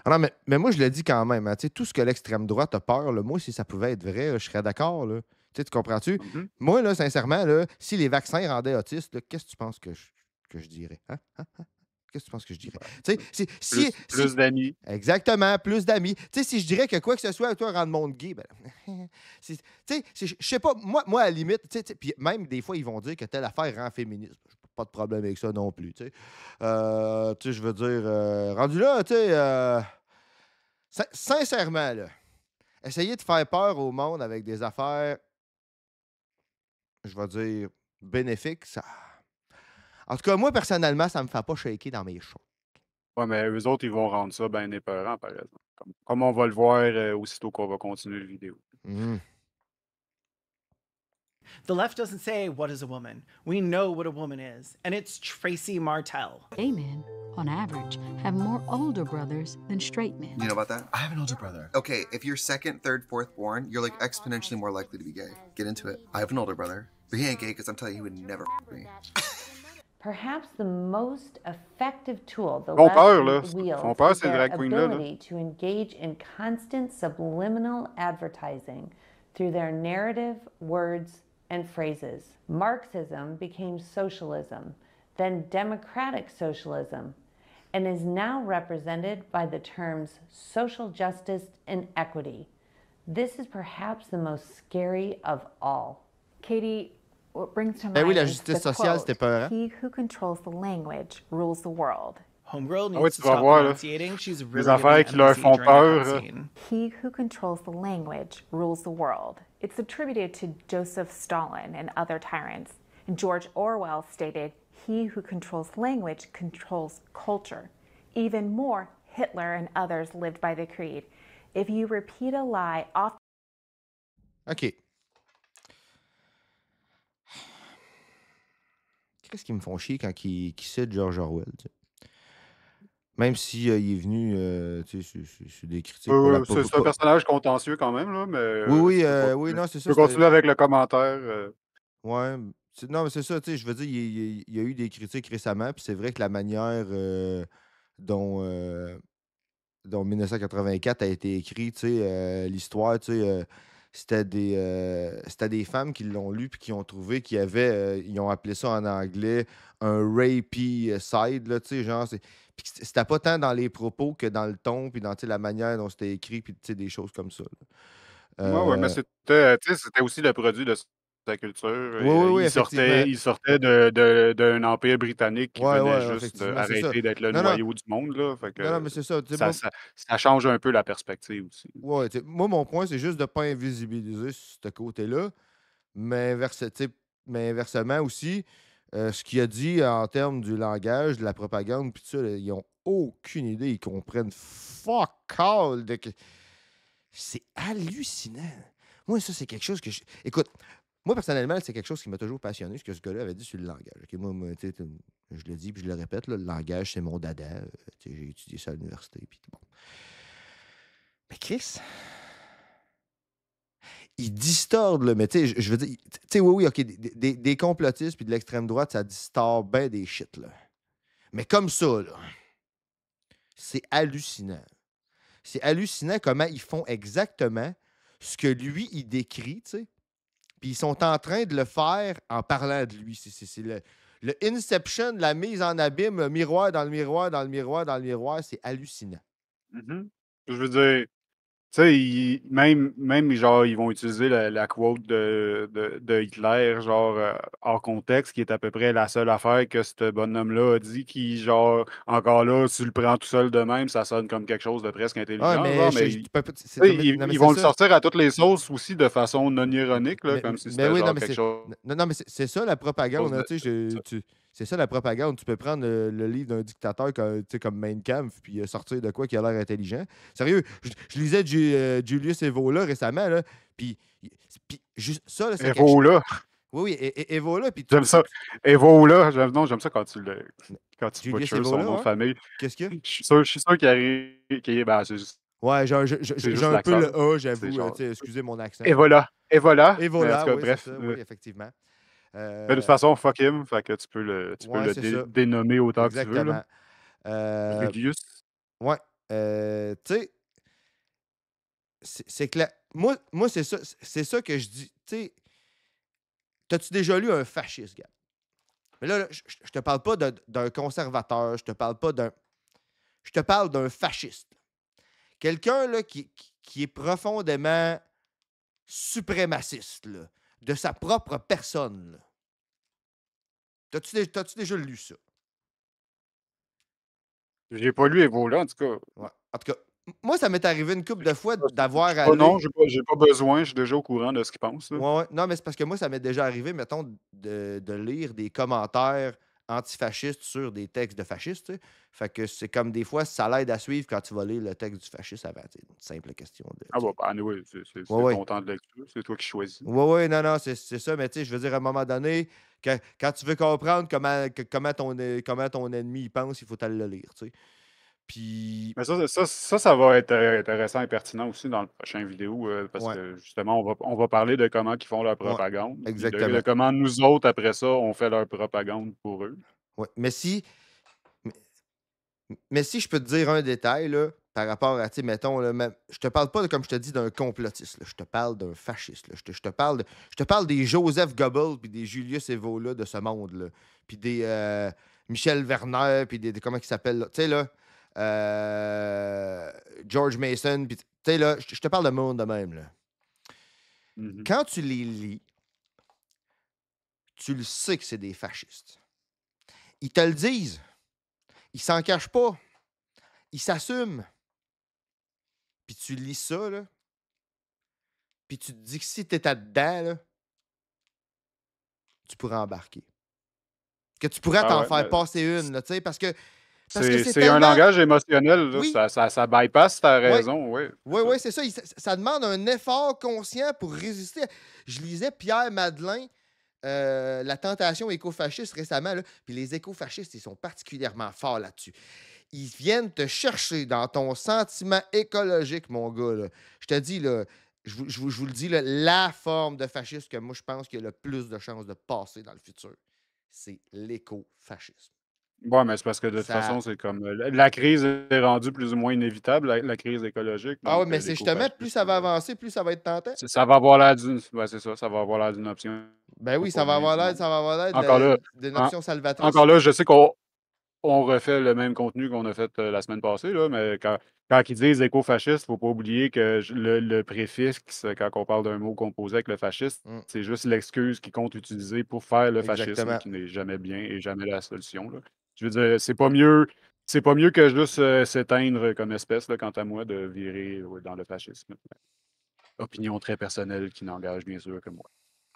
Ah non, mais moi, je le dis quand même. Hein, tout ce que l'extrême droite a peur, là, moi, si ça pouvait être vrai, je serais d'accord. Là. Tu comprends-tu? Mm-hmm. Moi, là, sincèrement, là, si les vaccins rendaient autistes, qu'est-ce que tu penses que je dirais? Hein? Qu'est-ce que tu penses que je dirais? Plus d'amis. Exactement, plus d'amis. Tu sais, si je dirais que quoi que ce soit, toi, rendre le monde gay, ben, tu sais, je sais pas, moi, à la limite, puis même des fois, ils vont dire que telle affaire rend féministe. Pas de problème avec ça non plus, tu sais. Je veux dire, rendu là, tu sais, sincèrement, là, essayer de faire peur au monde avec des affaires, je vais dire, bénéfiques, ça... En tout cas, moi, personnellement, ça me fait pas shaker dans mes shows. Ouais, mais eux autres, ils vont rendre ça bien épeurant, par exemple. Comme on va le voir aussitôt qu'on va continuer la vidéo. Mm. The left doesn't say, what is a woman? We know what a woman is, and it's Tracy Martel. Gay men, on average, have more older brothers than straight men. You know about that? I have an older brother. Okay, if you're second, third, fourth born, you're like exponentially more likely to be gay. Get into it. I have an older brother, but he ain't gay because I'm telling you, he would never me. Perhaps the most effective tool the left wields is their ability to engage in constant subliminal advertising through their narrative, words, and phrases. Marxism became socialism, then democratic socialism, and is now represented by the terms social justice and equity. This is perhaps the most scary of all. Katie, what brings to Ben oui, mind la is justice the sociale, quote, c'était peurant. "He who controls the language rules the world." Homegirl Ah oui, needs tu to vas stop voir, là, enunciating. She's les really affaires giving qui leur empathy font during a peur. cutscene. He who controls the language rules the world. It's attributed to Joseph Stalin and other tyrants. And George Orwell stated, "He who controls language controls culture." Even more, Hitler and others lived by the creed. If you repeat a lie often OK. Qu'est-ce qu'ils me font chier quand ils citent George Orwell, tu sais? Même si il est venu tu sais, sur des critiques pour la C'est un personnage contentieux quand même, là, mais Oui, tu peux oui, non, c'est tu ça. peux continuer avec le commentaire. Ouais, non, mais c'est ça, tu sais, je veux dire, il y a eu des critiques récemment, puis c'est vrai que la manière dont, dont 1984 a été écrit, tu sais, l'histoire, tu sais, c'était des femmes qui l'ont lu puis qui ont trouvé qu'il y avait, ils ont appelé ça en anglais un rapey side, là, tu sais, genre, puis c'était pas tant dans les propos que dans le ton, puis dans, tu sais, la manière dont c'était écrit, puis, tu sais, des choses comme ça, là. Ouais, mais c'était, tu sais, c'était aussi le produit de sa culture. Oui, effectivement. Il sortait d'un empire britannique qui Ouais, venait ouais, juste effectivement, c'est ça. d'arrêter d'être le Non, noyau du monde, là. Fait non, que mais c'est ça, tu sais, ça, moi, ça change un peu la perspective aussi. ouais, tu sais, moi, mon point, c'est juste de ne pas invisibiliser ce côté-là, mais, mais inversement aussi, ce qu'il a dit en termes du langage, de la propagande, puis tout ça, là, ils n'ont aucune idée, ils comprennent fuck all de c'est hallucinant. Moi, ça, c'est quelque chose que écoute, moi, personnellement, c'est quelque chose qui m'a toujours passionné, ce que ce gars-là avait dit sur le langage. OK, moi, tu sais, je le dis puis je le répète, là, le langage, c'est mon dada. Tu sais, j'ai étudié ça à l'université. Puis bon. Mais Chris, il distorde, là, mais tu sais, je veux dire, tu sais, oui, OK, des complotistes puis de l'extrême droite, ça distord bien des shit, là. Mais comme ça, là, c'est hallucinant. C'est hallucinant comment ils font exactement ce que lui, il décrit, tu sais. Puis ils sont en train de le faire en parlant de lui. C'est le Inception, la mise en abîme, le miroir dans le miroir, dans le miroir, dans le miroir, c'est hallucinant. Mm-hmm. Je veux dire, tu sais, même, genre, ils vont utiliser la quote de Hitler, genre, hors contexte, qui est à peu près la seule affaire que ce bonhomme-là a dit, qui, genre, encore là, si tu le prends tout seul de même, ça sonne comme quelque chose de presque intelligent. Ah, mais genre, ils vont le sortir à toutes les sauces aussi de façon non ironique, là, comme si c'était oui, genre non, mais quelque chose. Non, mais c'est ça la propagande. Hein, c'est ça la propagande. Tu peux prendre le livre d'un dictateur comme Mein Kampf puis sortir de quoi qui a l'air intelligent. Sérieux, je lisais Julius Evola récemment, là, puis juste ça, là, c'est Evola. Oui, Evola. J'aime ça. Evola. J'aime ça quand tu Julius butchers son Evola, nom de famille. Qu'est-ce qu'il y a? Je suis sûr qu'il arrive. Ben, c'est juste. Ouais, j'ai un peu le A, j'avoue. genre... Excusez mon accent. Evola, oui, bref. c'est ça, oui, effectivement. Mais de toute façon, fuck him, fait que tu peux le dénommer autant que tu veux. Exactement. Julius. Ouais. Tu sais, c'est clair. Moi c'est ça que je dis. Tu sais, t'as-tu déjà lu un fasciste, gars? Mais là, je te parle pas d'un conservateur, je te parle pas d'un... Je te parle d'un fasciste. Quelqu'un là, qui est profondément suprémaciste, là, de sa propre personne. Là. T'as-tu déjà lu ça? J'ai pas lu Evola, en tout cas. Ouais. En tout cas, moi, ça m'est arrivé une couple de fois d'avoir à lire... Non, j'ai pas besoin, je suis déjà au courant de ce qu'il pense. Ouais. Non, mais c'est parce que moi, ça m'est déjà arrivé, mettons, de lire des commentaires antifascistes sur des textes de fascistes. T'sais. Fait que c'est comme des fois, ça l'aide à suivre quand tu vas lire le texte du fasciste avant. Une simple question. Oui, c'est ton temps de lecture, c'est toi qui choisis. Oui, non, c'est ça, mais tu sais, je veux dire, à un moment donné, quand tu veux comprendre comment ton ennemi pense, il faut aller le lire, tu sais. Puis... Mais ça va être intéressant et pertinent aussi dans le prochain vidéo, parce que justement, on va parler de comment ils font leur propagande. Exactement. De comment nous autres, après ça, on fait leur propagande pour eux. Oui, mais si je peux te dire un détail, là, par rapport à, tu sais, mettons, là, je te parle pas, comme je te dis, d'un complotiste, là, je te parle d'un fasciste, là, je te parle des Joseph Goebbels puis des Julius Evola de ce monde, là, puis des Michel Werner, puis comment il s'appelle, là? Tu sais, là, George Mason, puis tu sais, là, je te parle de monde de même, là. Quand tu les lis, tu le sais que c'est des fascistes. Ils te le disent. Ils s'en cachent pas. Ils s'assument. Puis tu lis ça, là. Puis tu te dis que si t'étais dedans, là, tu pourrais embarquer. Que tu pourrais t'en faire passer une, là, tu sais, parce que C'est tellement... un langage émotionnel, là. Oui. Ça bypass ta raison, oui. Oui, c'est ça. Ça demande un effort conscient pour résister. Je lisais Pierre Madeleine, La tentation écofasciste récemment, là, puis les écofascistes, ils sont particulièrement forts là-dessus. Ils viennent te chercher dans ton sentiment écologique, mon gars. Là. Je te dis, là, je vous le dis, là, la forme de fascisme que moi, je pense qu'il y a le plus de chances de passer dans le futur, c'est l'écofascisme. Oui, mais c'est parce que de toute façon, c'est comme. La crise est rendue plus ou moins inévitable, la crise écologique. Ah oui, mais c'est justement, plus ça va avancer, plus ça va être tentant. Ça va avoir l'air d'une. Ouais, c'est ça, ça va avoir l'air d'une option. Ben oui, ça va avoir l'air d'une option salvatrice. Encore là, je sais qu'on refait le même contenu qu'on a fait la semaine passée, là, mais quand ils disent éco-fasciste, il ne faut pas oublier que le préfixe, quand on parle d'un mot composé avec le fasciste, c'est juste l'excuse qu'ils comptent utiliser pour faire le fascisme, qui n'est jamais bien et jamais la solution. Là. Je veux dire, c'est pas mieux que juste s'éteindre comme espèce, là, quant à moi, de virer dans le fascisme. Opinion très personnelle qui n'engage bien sûr que moi.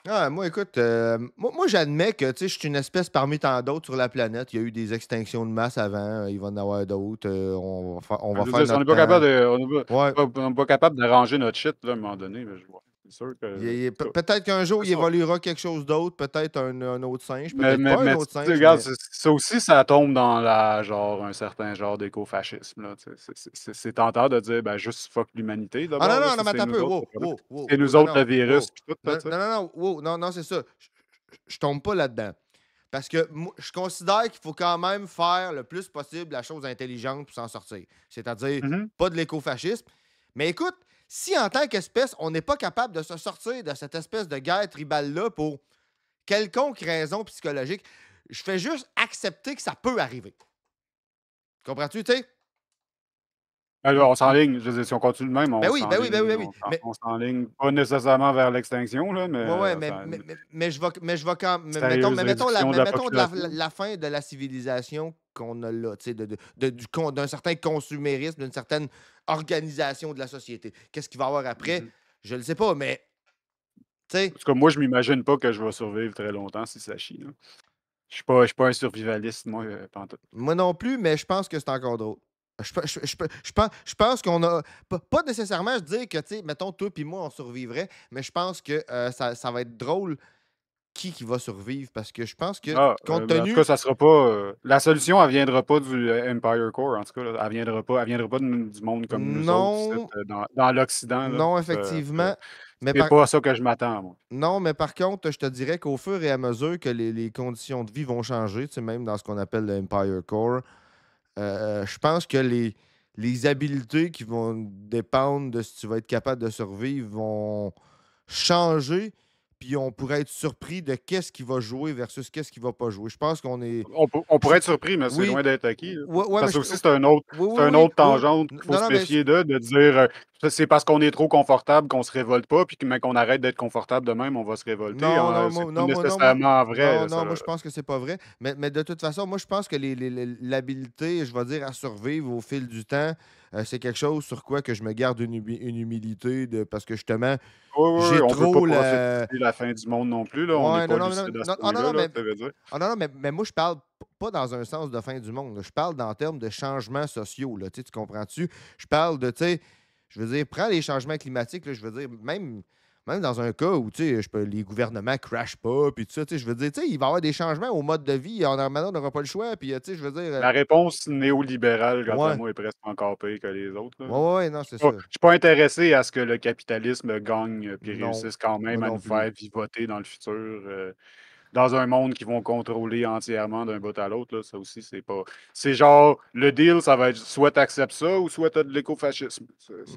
Ah, moi, écoute, moi j'admets que je suis une espèce parmi tant d'autres sur la planète. Il y a eu des extinctions de masse avant, il va en avoir d'autres. On va faire notre On n'est pas capable d'arranger notre shit là, à un moment donné. Mais je vois. C'est sûr que. Peut-être qu'un jour, il évoluera quelque chose d'autre, peut-être un autre singe, peut-être pas un autre singe. Regarde, ça aussi, ça tombe dans un certain genre d'écofascisme. C'est tentant de dire, ben, juste fuck l'humanité. Ah non, mais attends un peu. C'est nous autres, le virus. Non, c'est ça. Je tombe pas là-dedans. Parce que je considère qu'il faut quand même faire le plus possible la chose intelligente pour s'en sortir. C'est-à-dire, pas de l'écofascisme. Mais écoute, si en tant qu'espèce, on n'est pas capable de se sortir de cette espèce de guerre tribale-là pour quelconque raison psychologique, je fais juste accepter que ça peut arriver. Comprends-tu, tu sais? Alors, on s'enligne. Je veux dire, si on continue de même, on s'enligne. On s'enligne pas nécessairement vers l'extinction, là, mais. Mais je vais quand même. Mettons la fin de la civilisation qu'on a là, tu sais, d'un certain consumérisme, d'une certaine organisation de la société. Qu'est-ce qu'il va y avoir après? Je ne le sais pas, mais. En tout cas, moi, je m'imagine pas que je vais survivre très longtemps si ça chie. Là. Je suis pas un survivaliste, moi, pantoute. Moi non plus, mais je pense que c'est encore drôle. Je pense qu'on a. Pas nécessairement je dire que, tu sais, mettons, toi et moi, on survivrait, mais je pense que ça va être drôle qui va survivre parce que je pense que, compte tenu. En tout cas, ça sera pas. La solution, elle viendra pas du Empire Core, en tout cas. Là, elle viendra pas du monde comme nous autres, dans l'Occident. Non, effectivement. Mais c'est pas ça que je m'attends, moi. Non, mais par contre, je te dirais qu'au fur et à mesure que les conditions de vie vont changer, tu sais, même dans ce qu'on appelle le Empire Core, je pense que les habiletés qui vont dépendre de si tu vas être capable de survivre vont changer, puis on pourrait être surpris de qu'est-ce qui va jouer versus qu'est-ce qui va pas jouer. Je pense qu'on est... On pourrait être surpris, mais c'est loin d'être acquis. Parce que aussi, c'est un autre tangente qu'il faut se méfier de dire c'est parce qu'on est trop confortable qu'on se révolte pas, puis qu'on arrête d'être confortable de même, on va se révolter. Non, nécessairement vrai. Non, moi, je pense que c'est pas vrai. Mais de toute façon, moi, je pense que l'habilité, je vais dire, à survivre au fil du temps, c'est quelque chose sur quoi que je me garde une humilité parce que justement, j'ai trop la fin du monde non plus. Là. On n'est pas lucide à ce point-là, mais moi, je parle pas dans un sens de fin du monde. Là. Je parle en termes de changements sociaux. Là, tu comprends-tu? Je parle de, tu sais, je veux dire, prends les changements climatiques, là, je veux dire, même dans un cas où, tu sais, les gouvernements crashent pas, puis tout ça, tu sais, je veux dire, tu sais, il va y avoir des changements au mode de vie, maintenant, on n'aura pas le choix, puis, tu sais, je veux dire... La réponse néolibérale, quant à moi, est presque encore pire que les autres. Oui, non, c'est ça. Je suis pas intéressé à ce que le capitalisme gagne, puis réussisse quand même à nous faire vivoter dans le futur... dans un monde qu'ils vont contrôler entièrement d'un bout à l'autre, là, ça aussi, c'est pas... C'est genre, le deal, ça va être soit t'acceptes ça, ou soit t'as de l'écofascisme.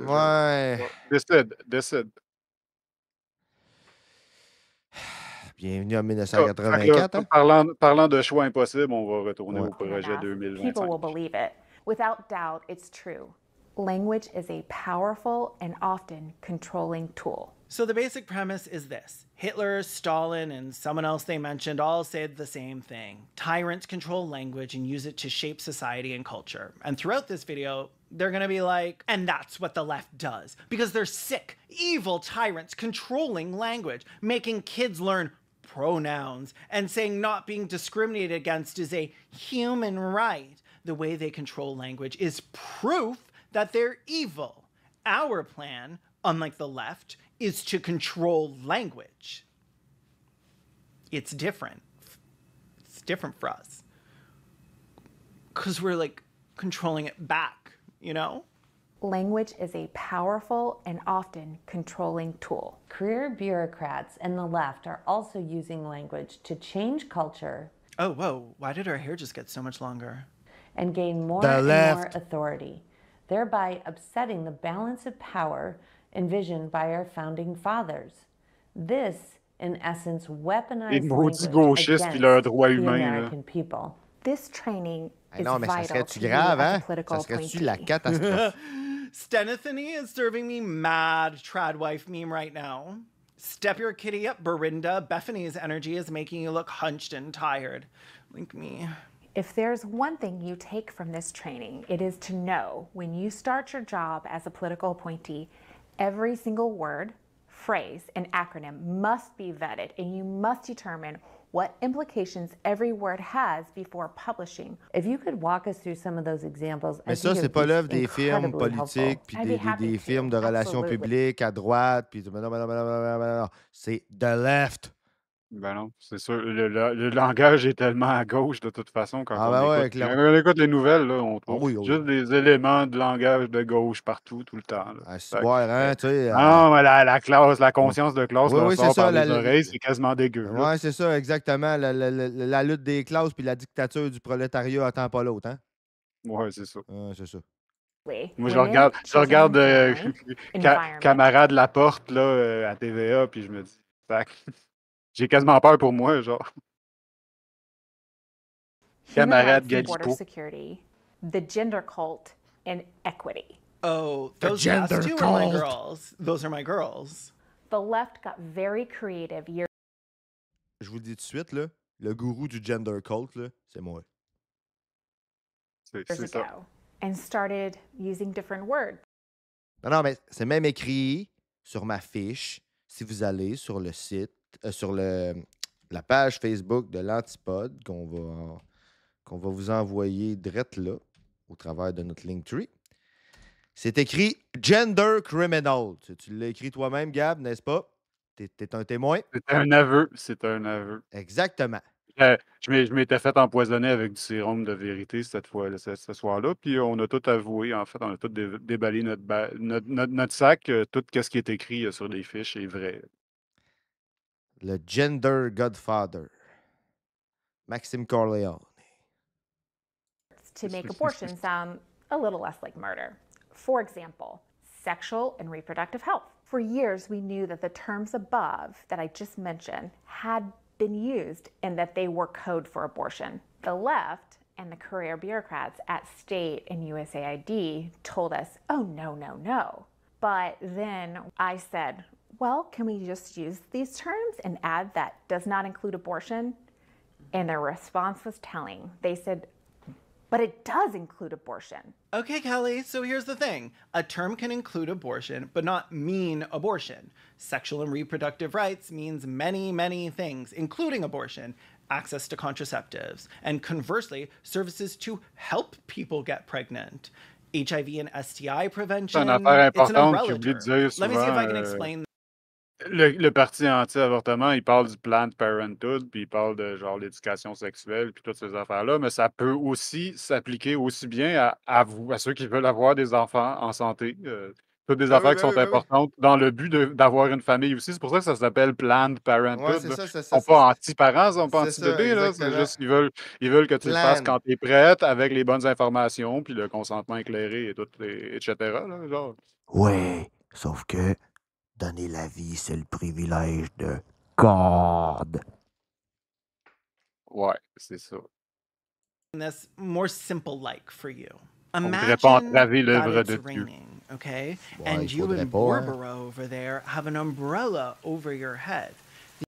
Ouais. Décide. Bienvenue en Ça, fait que là, 1984, hein? parlant de choix impossibles, on va retourner Ouais. au projet People 2025. will believe it. Without doubt, it's true. Language is a powerful and often controlling tool. So the basic premise is this. Hitler, Stalin, and someone else they mentioned all said the same thing. Tyrants control language and use it to shape society and culture. And throughout this video, they're gonna be like, and that's what the left does. Because they're sick, evil tyrants controlling language, making kids learn pronouns, and saying not being discriminated against is a human right. The way they control language is proof that they're evil. Our plan, unlike the left, is to control language. It's different. It's different for us. Because we're like controlling it back, you know? Language is a powerful and often controlling tool. Career bureaucrats and the left are also using language to change culture. Oh, whoa. Why did our hair just get so much longer? And gain more The and left. more authority, thereby upsetting the balance of power envisioned by our founding fathers. This, in essence, Les weaponized maudits language gauchistes puis leurs against droits the humains, là. American people. This training is Non, mais ça vital serait-tu to you grave, as a hein? Ça political serait-tu appointee. la catastrophe? Stenithany is serving me mad trad wife meme right now. Step your kitty up, Barinda. Bethany's energy is making you look hunched and tired. Link me. If there's one thing you take from this training, it is to know when you start your job as a political appointee, every single word, phrase, and acronym must be vetted, and you must determine what implications every word has before publishing. If you could walk us through some of those examples, I Mais ça, think it c'est would pas be l'œuvre des films incredibly politiques, helpful. puis I'd be happy des to, films de relations absolutely. publiques à droite, puis non. C'est the left. Ben non, c'est sûr. Le langage est tellement à gauche de toute façon quand Ah on ben ouais, écoute. clairement. Quand on écoute les nouvelles, là, on trouve oui, oui. juste des éléments de langage de gauche partout, tout le temps. Là. À Fait que, boire, hein, tu sais. non, mais la classe, la conscience de classe Oui, leur oui, c'est sort ça, par les oreilles, c'est quasiment dégueu. là. Ouais, c'est ça, exactement. La lutte des classes puis la dictature du prolétariat attend pas l'autre, hein? Ouais, c'est ça. C'est ça. Moi, je Women, regarde children, family, environment. Camarade Laporte là, à TVA, puis je me dis, sac. J'ai quasiment peur pour moi, genre. Human Camarade rights and border Galipo. security, the gender cult, and equity. Oh, The those last gender two are my cult. girls. Those are my girls. The left got very creative years Je vous le dis tout de suite, là, le gourou du gender cult, là, c'est moi. C'est ça. ago and started using different words. Non, mais c'est même écrit sur ma fiche, si vous allez sur le site, sur la page Facebook de l'Antipode qu'on va vous envoyer direct là, au travers de notre Linktree. C'est écrit Gender Criminal. Tu l'as écrit toi-même, Gab, n'est-ce pas? T'es un témoin? C'est un aveu. C'est un aveu. Exactement. Je m'étais fait empoisonner avec du sérum de vérité ce soir-là, puis on a tout avoué, en fait, on a tout déballé notre sac, tout ce qui est écrit sur les fiches est vrai. Le Gender Godfather. Maxime Corleone. To make abortion sound a little less like murder. For example, sexual and reproductive health. For years, we knew that the terms above that I just mentioned had been used and that they were code for abortion. The left and the career bureaucrats at state and USAID told us, oh, no. But then I said, well, can we just use these terms and add that does not include abortion? And their response was telling. They said, but it does include abortion. Okay, Kelly, so here's the thing. A term can include abortion, but not mean abortion. Sexual and reproductive rights means many, many things, including abortion, access to contraceptives, and conversely, services to help people get pregnant. HIV and STI prevention. C'est une affaire It's an importante umbrella qu'il oublie de term. dire Let me see if I can souvent. explain. Le parti anti-avortement, il parle du Planned Parenthood, puis il parle de genre l'éducation sexuelle, puis toutes ces affaires-là, mais ça peut aussi s'appliquer aussi bien à ceux qui veulent avoir des enfants en santé. Toutes des affaires qui sont importantes dans le but d'avoir une famille aussi. C'est pour ça que ça s'appelle Planned Parenthood. Ouais, c'est là. ça, Ils sont pas anti-parents, ils sont pas c'est ça, anti-bébés. là. C'est exactement. juste qu'ils veulent que tu le fasses Plan. quand tu es prête, avec les bonnes informations, puis le consentement éclairé, et tout, etc. Là, genre. Ouais, sauf que donner la vie, c'est le privilège de God. Ouais, c'est ça. This more simple like for you. On voudrait pas Imagine entraver that l'œuvre it's de Dieu. raining, okay? Ouais, And il you faudrait and pas, hein. Barbara over there have an umbrella over your head. Tu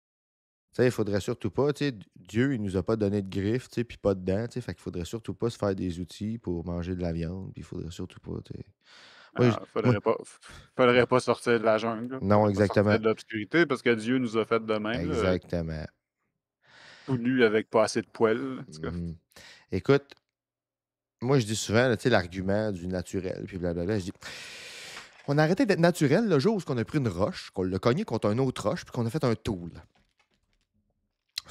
sais, il faudrait surtout pas, tu sais, Dieu, il nous a pas donné de griffes, tu sais, puis pas de dents, tu sais, fait qu'il faudrait surtout pas se faire des outils pour manger de la viande, puis il faudrait surtout pas, tu sais. Moi, Ah, faudrait pas sortir de la jungle, là. Non, Faudrait pas exactement. sortir de l'obscurité parce que Dieu nous a fait de même, là, Exactement. tout nus avec pas assez de poils, en tout cas. Mhm. Écoute, moi, je dis souvent, là, tu sais, l'argument du naturel, puis blablabla, je dis, on a arrêté d'être naturel le jour où on a pris une roche, qu'on l'a cogné contre une autre roche, puis qu'on a fait un tool.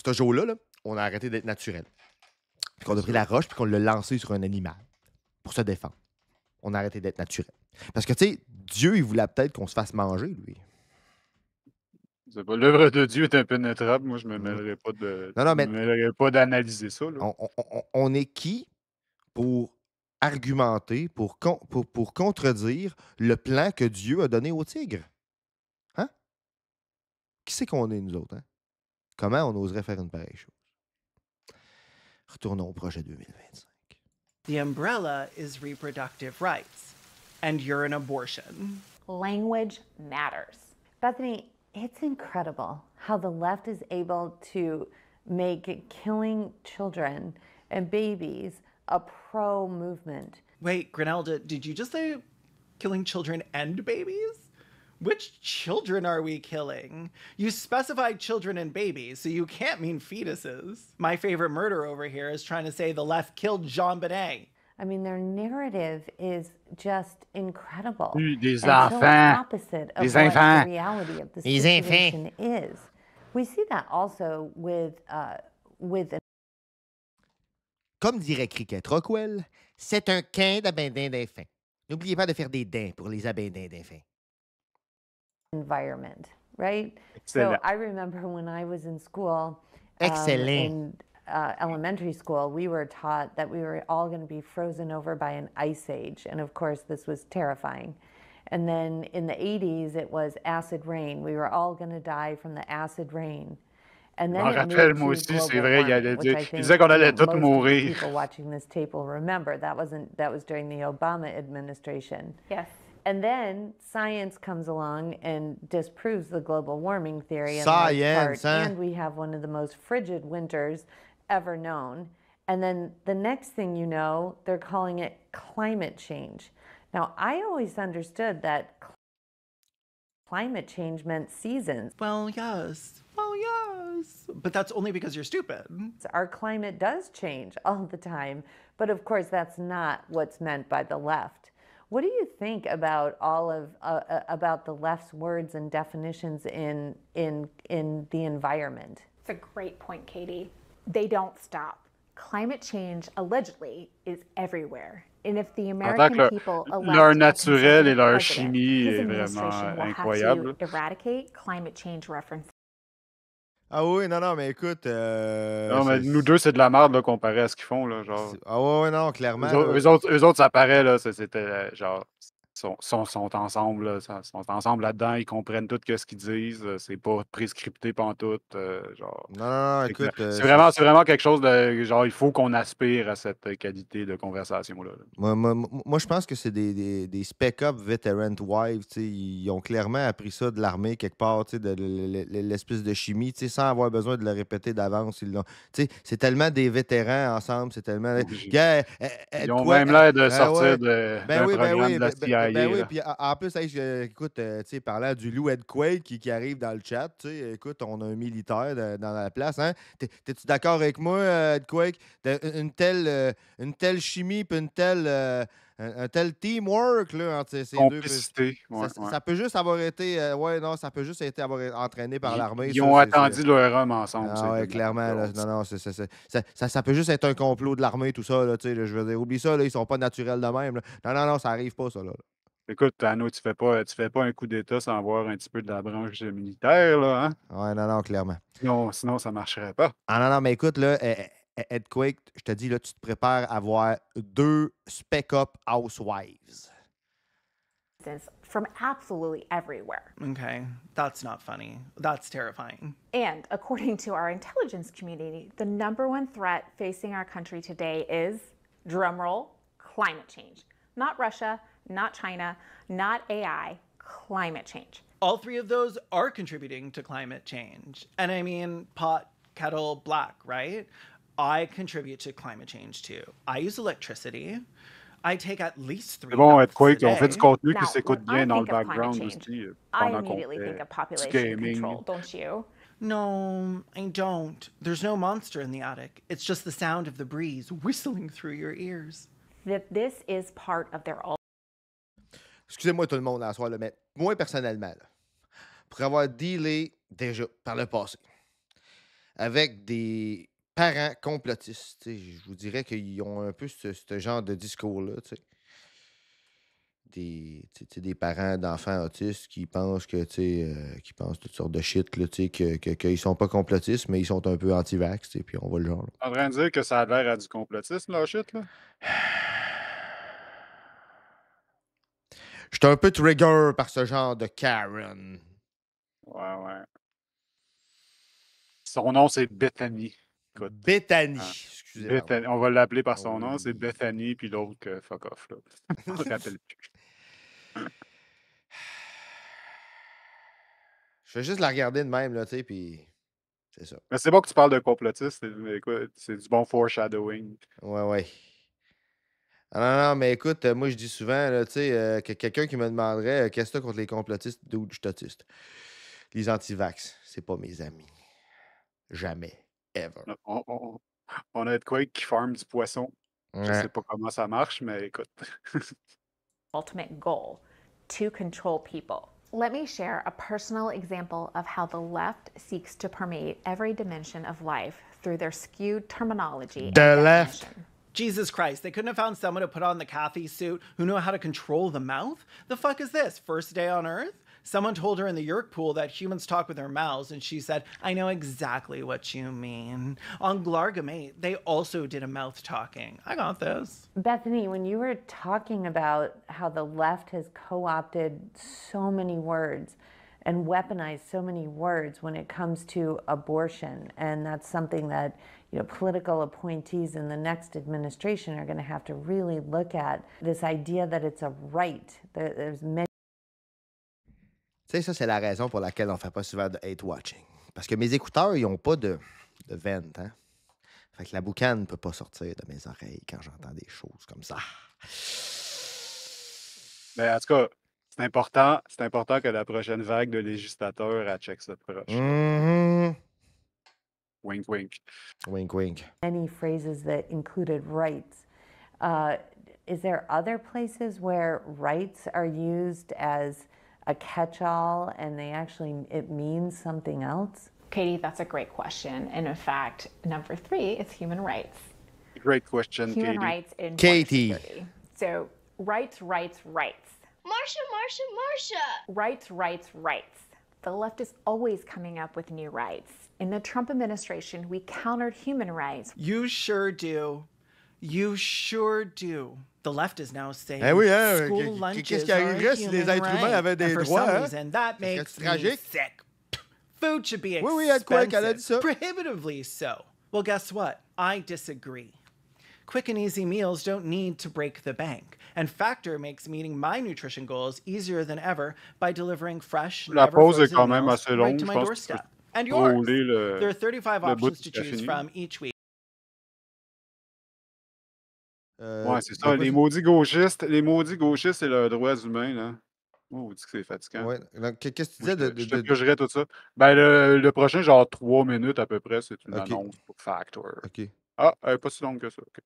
Ce jour-là, là, on a arrêté d'être naturel. Puis qu'on a pris la roche, puis qu'on l'a lancé sur un animal pour se défendre. On a arrêté d'être naturel. Parce que, tu sais, Dieu, il voulait peut-être qu'on se fasse manger, lui. C'est pas l'œuvre de Dieu est impénétrable. Moi, je me mêlerais pas de. Non, non, Je mais me mêlerais pas d'analyser ça, là. on est qui pour argumenter, pour contredire le plan que Dieu a donné au tigre? Hein? Qui c'est qu'on est, nous autres? Hein? Comment on oserait faire une pareille chose? Retournons au projet 2025. The umbrella is reproductive rights, and you're an abortion. Language matters. Bethany, it's incredible how the left is able to make killing children and babies a pro movement. Wait, Grinelda, did you just say killing children and babies? Which children are we killing? You specified children and babies, so you can't mean fetuses. My favorite murder over here is trying to say the left killed Jean Benet. I mean, their narrative is just incredible. Des and enfants. so opposite of Des what enfants. the reality of the Des situation is. We see that also with Comme dirait Cricket Rockwell, c'est un quin d'abandon d'enfants. N'oubliez pas de faire des dents pour les abandons d'enfants. environment, right? Excellent. So I remember when I was in school, Excellent. in elementary school, we were taught that we were all going to be frozen over by an ice age. And of course, this was terrifying. And then in the 80s, it was acid rain. We were all going to die from the acid rain. And then M'en it rappelle, moved moi to aussi, c'est global vrai, il warming, which I il think, disait qu'on allait tous most mourir. people watching this tape will remember. That was during the Obama administration. Yes. And then science comes along and disproves the global warming theory in large Science, part, huh? and we have one of the most frigid winters ever known. And then the next thing you know, they're calling it climate change. Now, I always understood that climate change meant seasons. Well, yes. Well, yes. But that's only because you're stupid. Our climate does change all the time, but of course that's not what's meant by the left. What do you think about all of about the left's words and definitions in the environment? It's a great point, Katie. They don't stop. Climate change, allegedly, is everywhere. And if the En tant American que people elect leur a naturel et conservative leur president, chimie his est administration vraiment will have incroyable. to eradicate climate change references. Ah oui, non, mais écoute... Non, mais nous deux, c'est de la merde, là, comparé à ce qu'ils font, là, genre. Ah ouais, non, clairement. Eux autres, ça paraît, là, c'était genre, sont ensemble, là, sont ensemble là-dedans, ils comprennent tout ce qu'ils disent, c'est pas prescripté pantoute, genre. Non, écoute... C'est vraiment quelque chose de, genre, il faut qu'on aspire à cette qualité de conversation-là. Moi, je pense que c'est des spec-up veteran wives, tu sais, ils ont clairement appris ça de l'armée quelque part, tu sais, de l'espèce de chimie, tu sais, sans avoir besoin de le répéter d'avance. Tu sais, c'est tellement des vétérans ensemble, c'est tellement... Ils ont même l'air de sortir d'un programme de la CIA. Ben oui, là. puis en plus, hey, écoute, tu sais, parlant du Lou Headquake qui arrive dans le chat, tu sais, écoute, on a un militaire dans la place, hein? T'es-tu d'accord avec moi, Headquake? Une telle chimie puis un tel teamwork là, entre ces Complicité, deux. ouais, Ça peut juste avoir été... ça peut juste avoir été entraîné par l'armée. Ils ont attendu leur homme ensemble. Ah ouais, clairement. Là, non, ça peut juste être un complot de l'armée, tout ça. Là, tu sais, je veux dire, oublie ça, là, ils sont pas naturels de même. Là. Non, ça arrive pas, ça. Là. Écoute, Tano, tu fais pas un coup d'État sans voir un petit peu de la branche militaire, là, hein? Ouais, non, clairement. Sinon, ça marcherait pas. Ah non, mais écoute, là, Headquake, je te dis, là, tu te prépares à voir 2 spec-up housewives. from absolutely everywhere. Okay, that's not funny. That's terrifying. And according to our intelligence community, the #1 threat facing our country today is, drumroll, climate change. Not Russia, not China, not AI, climate change. All three of those are contributing to climate change. And I mean, pot, kettle, black, right? I contribute to climate change too. I use electricity. I take at least 3 C'est bon, baths quoi, a on fait du day. contenu qui Now, s'écoute when I bien dans le think of climate background change, aussi, I pendant qu'on immediately think fait of du population gaming. control, don't you? No, I don't. There's no monster in the attic. It's just the sound of the breeze whistling through your ears. That this is part of their Excusez-moi tout le monde à soir, là, mais moi personnellement, là, pour avoir dealé déjà par le passé avec des parents complotistes, tu sais, je vous dirais qu'ils ont un peu ce genre de discours-là. Tu sais. Des parents d'enfants autistes qui pensent que qui pensent toutes sortes de shit, là, qu'ils sont pas complotistes, mais ils sont un peu anti-vax, puis on va le genre. En train de dire que ça a l'air à du complotisme, là, shit, là? Je suis un peu trigger par ce genre de Karen. Ouais. Son nom, c'est Bethany. Écoute. Bethany. Ah. Excusez-moi. Bethany. On va l'appeler par son nom, c'est Bethany, puis l'autre, fuck off, là. On ne rappelle plus. Je vais juste la regarder de même, là, tu sais, puis c'est ça. Mais c'est bon que tu parles de complotiste. Écoute, c'est du bon foreshadowing. Ouais. Ah non, mais écoute, moi, je dis souvent, là, tu sais, que quelqu'un qui me demanderait qu'est-ce que t'as contre les complotistes ou je suis autiste. Les anti-vax, c'est pas mes amis. Jamais. Ever. On a de quoi qui farme du poisson. Je Ouais. sais pas comment ça marche, mais écoute. ultimate goal, to control people. Let me share a personal example of how the left seeks to permeate every dimension of life through their skewed terminology. The left. Jesus Christ, they couldn't have found someone to put on the Kathy suit who knew how to control the mouth? The fuck is this? First day on Earth? Someone told her in the Yerk pool that humans talk with their mouths, and she said, I know exactly what you mean. On Glargamate, they also did a mouth talking. I got this. Bethany, when you were talking about how the left has co-opted so many words and weaponized so many words when it comes to abortion, and that's something that political appointees in the next administration are going to have to really look at, this idea that it's a right. There's many. Tu sais, ça, c'est la raison pour laquelle on fait pas souvent de hate-watching. Parce que mes écouteurs, ils ont pas de vente, hein? Fait que la boucane ne peut pas sortir de mes oreilles quand j'entends des choses comme ça. Mais en tout cas, c'est important que la prochaine vague de législateurs, elle check ça proche. Mm-hmm. Wink, wink. Wink, wink. Many phrases that included rights. Is there other places where rights are used as a catch-all and it means something else? Katie, that's a great question. And in fact, number 3 is human rights. Great question, Human Katie. rights in Katie. border security. So rights. Marsha! Rights. The left is always coming up with new rights. In the Trump administration, we countered human rights. You sure do. You sure do. The left is now saying Eh oui, hein, school lunches qu'est-ce qui are a arriverait si les human êtres humains right. avaient des And for droits, some hein? reason, that Ça makes serait me tragique. sick. Food should be Oui, il y a de quoi qu'elle a dit ça. expensive, prohibitively so. Well, guess what? I disagree. Quick and easy meals don't need to break the bank. And Factor makes meeting my nutrition goals easier than ever by delivering fresh, La never pause est frozen quand même meals assez right longue. to Je my pense que doorstep. tu And peux yours. rouler le, There are 35 le bout options to qui a choose fini. from each week. Ouais, c'est ça. Les maudits gauchistes, c'est leurs droits humains, là. Oh, on dit que c'est fatigant. Ouais. Donc, qu'est-ce que tu Moi, disais je te pigerais tout ça. Ben, le prochain, genre 3 minutes à peu près, c'est une Ok. annonce pour Factor. OK. Ah, elle est pas si longue que ça. OK.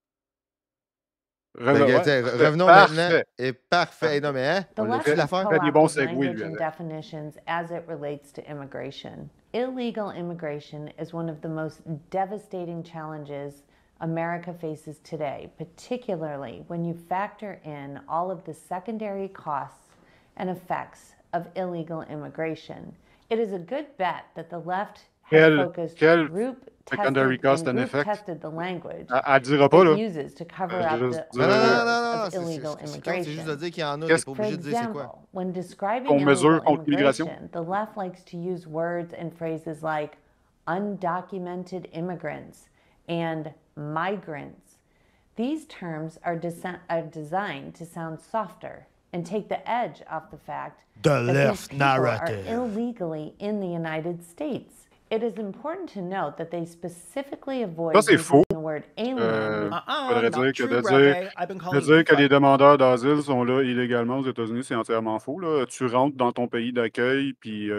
Ben, Ouais, tiens, parfait. revenons Parfait. maintenant. Et parfait. Non, mais hein? The On left l'a-tu has l'affaire? Fait des bons co-opted segways, lui, language and avec. definitions as it relates to immigration. Illegal immigration is one of the most devastating challenges America faces today, particularly when you factor in all of the secondary costs and effects of illegal immigration. It is a good bet that the left Quel, focused quel group secondary tested cost and and group effect? tested the language Elle dira pas, it là. uses to cover Je up vais juste the Non, non, non, dire, non, non, horrors non, of illegal c'est juste de immigration. dire qu'il y en a, t'es qu'est-ce pas For obligé de dire c'est quoi. example, when describing qu'on mesure illegal contre l'immigration? immigration, the left likes to use words and phrases like undocumented immigrants and migrants. These terms are designed to sound softer and take the edge off the fact The that these left people are narrative. illegally in the United States. It is important to note that they specifically avoid Ça, c'est using faux. the word alien. Faudrait not dire que true, de Breve. dire, I've been de calling dire you que les fuck. demandeurs d'asile sont là illégalement aux États-Unis, c'est entièrement faux, là. Tu rentres dans ton pays d'accueil, puis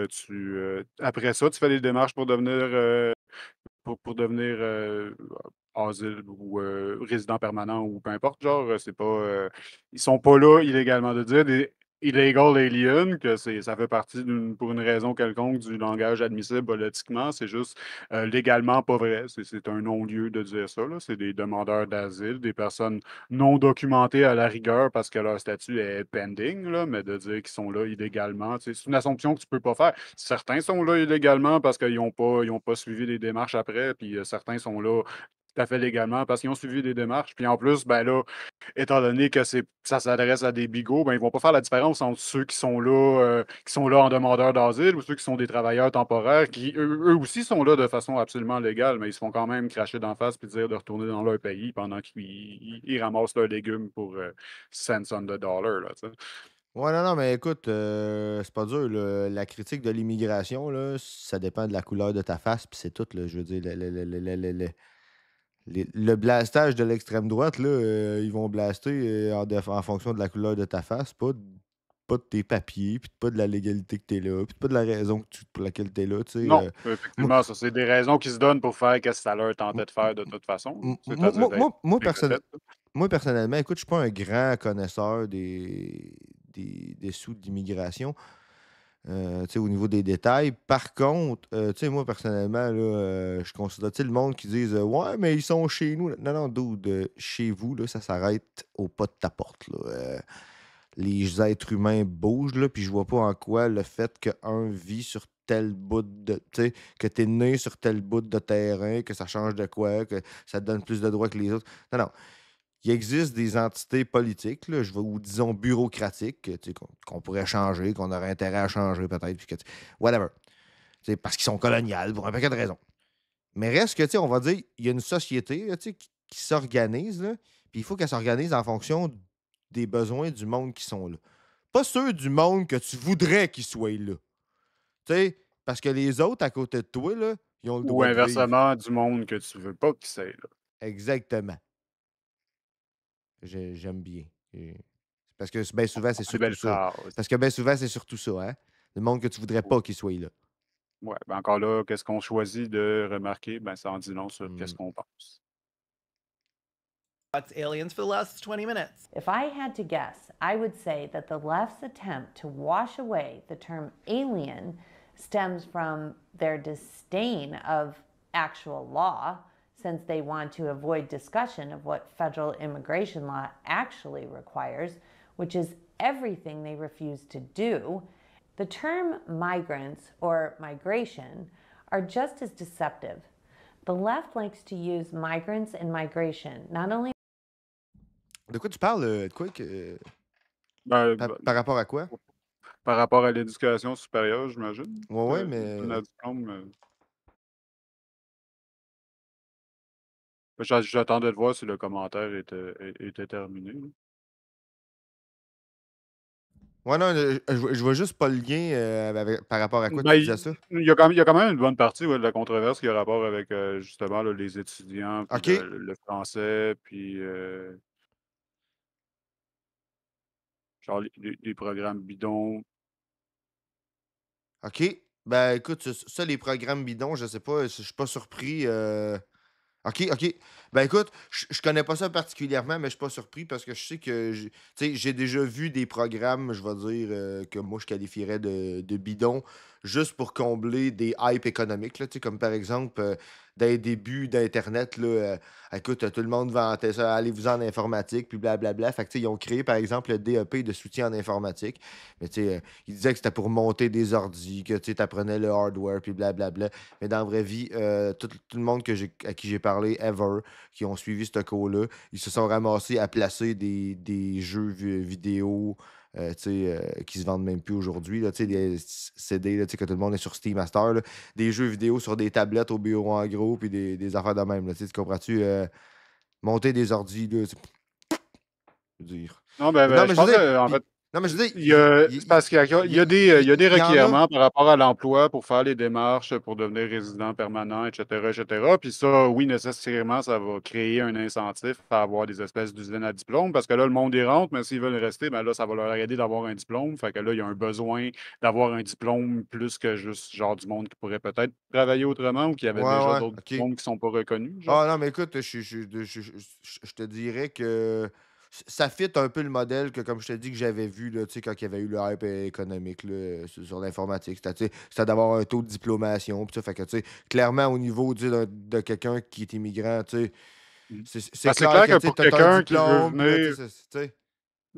après ça, tu fais des démarches pour devenir pour devenir asile ou résident permanent ou peu importe, genre, c'est pas. Ils sont pas là illégalement. De dire des illegal aliens, que ça fait partie pour une raison quelconque du langage admissible politiquement, c'est juste légalement pas vrai. C'est un non-lieu de dire ça, là. C'est des demandeurs d'asile, des personnes non documentées à la rigueur parce que leur statut est pending, là, mais de dire qu'ils sont là illégalement, c'est une assumption que tu peux pas faire. Certains sont là illégalement parce qu'ils ont pas suivi les démarches après, puis certains sont là tout à fait légalement parce qu'ils ont suivi des démarches. Puis en plus, ben là, étant donné que ça s'adresse à des bigots, ben ils vont pas faire la différence entre ceux qui sont là en demandeur d'asile ou ceux qui sont des travailleurs temporaires qui, eux aussi, sont là de façon absolument légale, mais ils se font quand même cracher d'en face puis dire de retourner dans leur pays pendant qu'ils ramassent leurs légumes pour cents on the dollar, là, tu sais. Ouais, non, non, mais écoute, c'est pas dur, là. La critique de l'immigration, là, ça dépend de la couleur de ta face, puis c'est tout, là. Je veux dire, le blastage de l'extrême droite, là, ils vont blaster en fonction de la couleur de ta face, pas de tes papiers, puis pas de la légalité que tu es là, puis pas de la raison pour laquelle tu es là. Tu sais, Non, effectivement, ça, c'est des raisons qui se donnent pour faire ce que ça leur tentait de faire de toute façon. C'est-à-dire moi, personnellement, écoute, je suis pas un grand connaisseur des sous d'immigration. Tu sais, au niveau des détails. Par contre, tu sais, moi, personnellement, là, je considère, tu sais, le monde qui disent ouais, mais ils sont chez nous. Non, non, dude, chez vous, là, ça s'arrête au pas de ta porte, là. Les êtres humains bougent, là, puis je vois pas en quoi le fait qu'un vit sur tel bout de. Tu sais, que t'es né sur tel bout de terrain, que ça change de quoi, que ça te donne plus de droits que les autres. Non, non. Il existe des entités politiques, là, ou disons bureaucratiques, tu sais, qu'on pourrait changer, qu'on aurait intérêt à changer peut-être, puis que, whatever. Tu sais, parce qu'ils sont coloniales pour un paquet de raisons. Mais reste que, tu sais, on va dire, il y a une société là, tu sais, qui s'organise, là, puis il faut qu'elle s'organise en fonction des besoins du monde qui sont là. Pas ceux du monde que tu voudrais qu'ils soient là. Tu sais, parce que les autres à côté de toi, là, ils ont le Ou droit de vivre. inversement, du monde que tu veux pas qu'ils soient là. Exactement. J'aime bien. Parce que bien souvent, c'est surtout ça. Parce que bien souvent, c'est surtout ça, hein? Le monde que tu voudrais pas qu'il soit là. Ouais, ben encore là, qu'est-ce qu'on choisit de remarquer? Ben, ça en dit long sur qu'est-ce qu'on pense. Watch Aliens for the last 20 minutes. If I had to guess, I would say that the left's attempt to wash away the term alien stems from their disdain of actual law, since they want to avoid discussion of what federal immigration law actually requires, which is everything they refuse to do. The term migrants or migration are just as deceptive. The left likes to use migrants and migration not only. De quoi tu parles? De quoi que... par rapport à quoi? Par rapport à l'éducation supérieure, j'imagine. Ouais, mais. J'attendais de voir si le commentaire était terminé. Ouais, non, je vois juste pas le lien par rapport à quoi tu disais ça. Il y a quand même une bonne partie de la controverse qui a rapport avec justement là, les étudiants, puis le français, puis genre les programmes bidons. OK. Ben écoute, ça, les programmes bidons, je sais pas, je suis pas surpris. OK. Ben écoute, je connais pas ça particulièrement, mais je suis pas surpris parce que je sais que j'ai déjà vu des programmes, je vais dire, que moi je qualifierais de bidons, juste pour combler des hypes économiques, là, comme par exemple dans les débuts d'Internet, là, écoute, tout le monde vantait ça, allez-vous en informatique, puis blablabla. Fait que, tu sais, ils ont créé, par exemple, le DEP de soutien en informatique. Mais, tu sais, ils disaient que c'était pour monter des ordis, que, tu apprenais le hardware, puis blablabla. Mais dans la vraie vie, tout le monde à qui j'ai parlé, ever, qui ont suivi ce cours-là, ils se sont ramassés à placer des jeux vidéo qui se vendent même plus aujourd'hui. Là, des CD, là, que tout le monde est sur Steam Master, là, des jeux vidéo sur des tablettes au bureau en gros, puis des affaires de même. Là, tu comprends-tu? Monter des ordis, là, je veux dire. Non, ben, Non, je mais je pense veux dire, qu'en fait, non, mais je veux dire, c'est parce qu'il y a des il y en a. requirements par rapport à l'emploi pour faire les démarches pour devenir résident permanent, etc., etc. Puis ça, oui, nécessairement, ça va créer un incentif à avoir des espèces d'usines à diplôme parce que là, le monde y rentre, mais s'ils veulent rester, ben là, ça va leur aider d'avoir un diplôme. Fait que là, il y a un besoin d'avoir un diplôme plus que juste genre du monde qui pourrait peut-être travailler autrement ou qui avait déjà Ouais, d'autres ok. diplômes qui sont pas reconnus. Genre. Ah non, mais écoute, je te dirais que ça fit un peu le modèle que, comme je te dis, que j'avais vu là, quand il y avait eu le hype économique là, sur l'informatique. C'était d'avoir un taux de diplomation. Pis ça, fait que, clairement, au niveau de quelqu'un qui est immigrant, c'est Parce que clair que pour tu as un quelqu'un qui veut diplôme. Puis là, venir.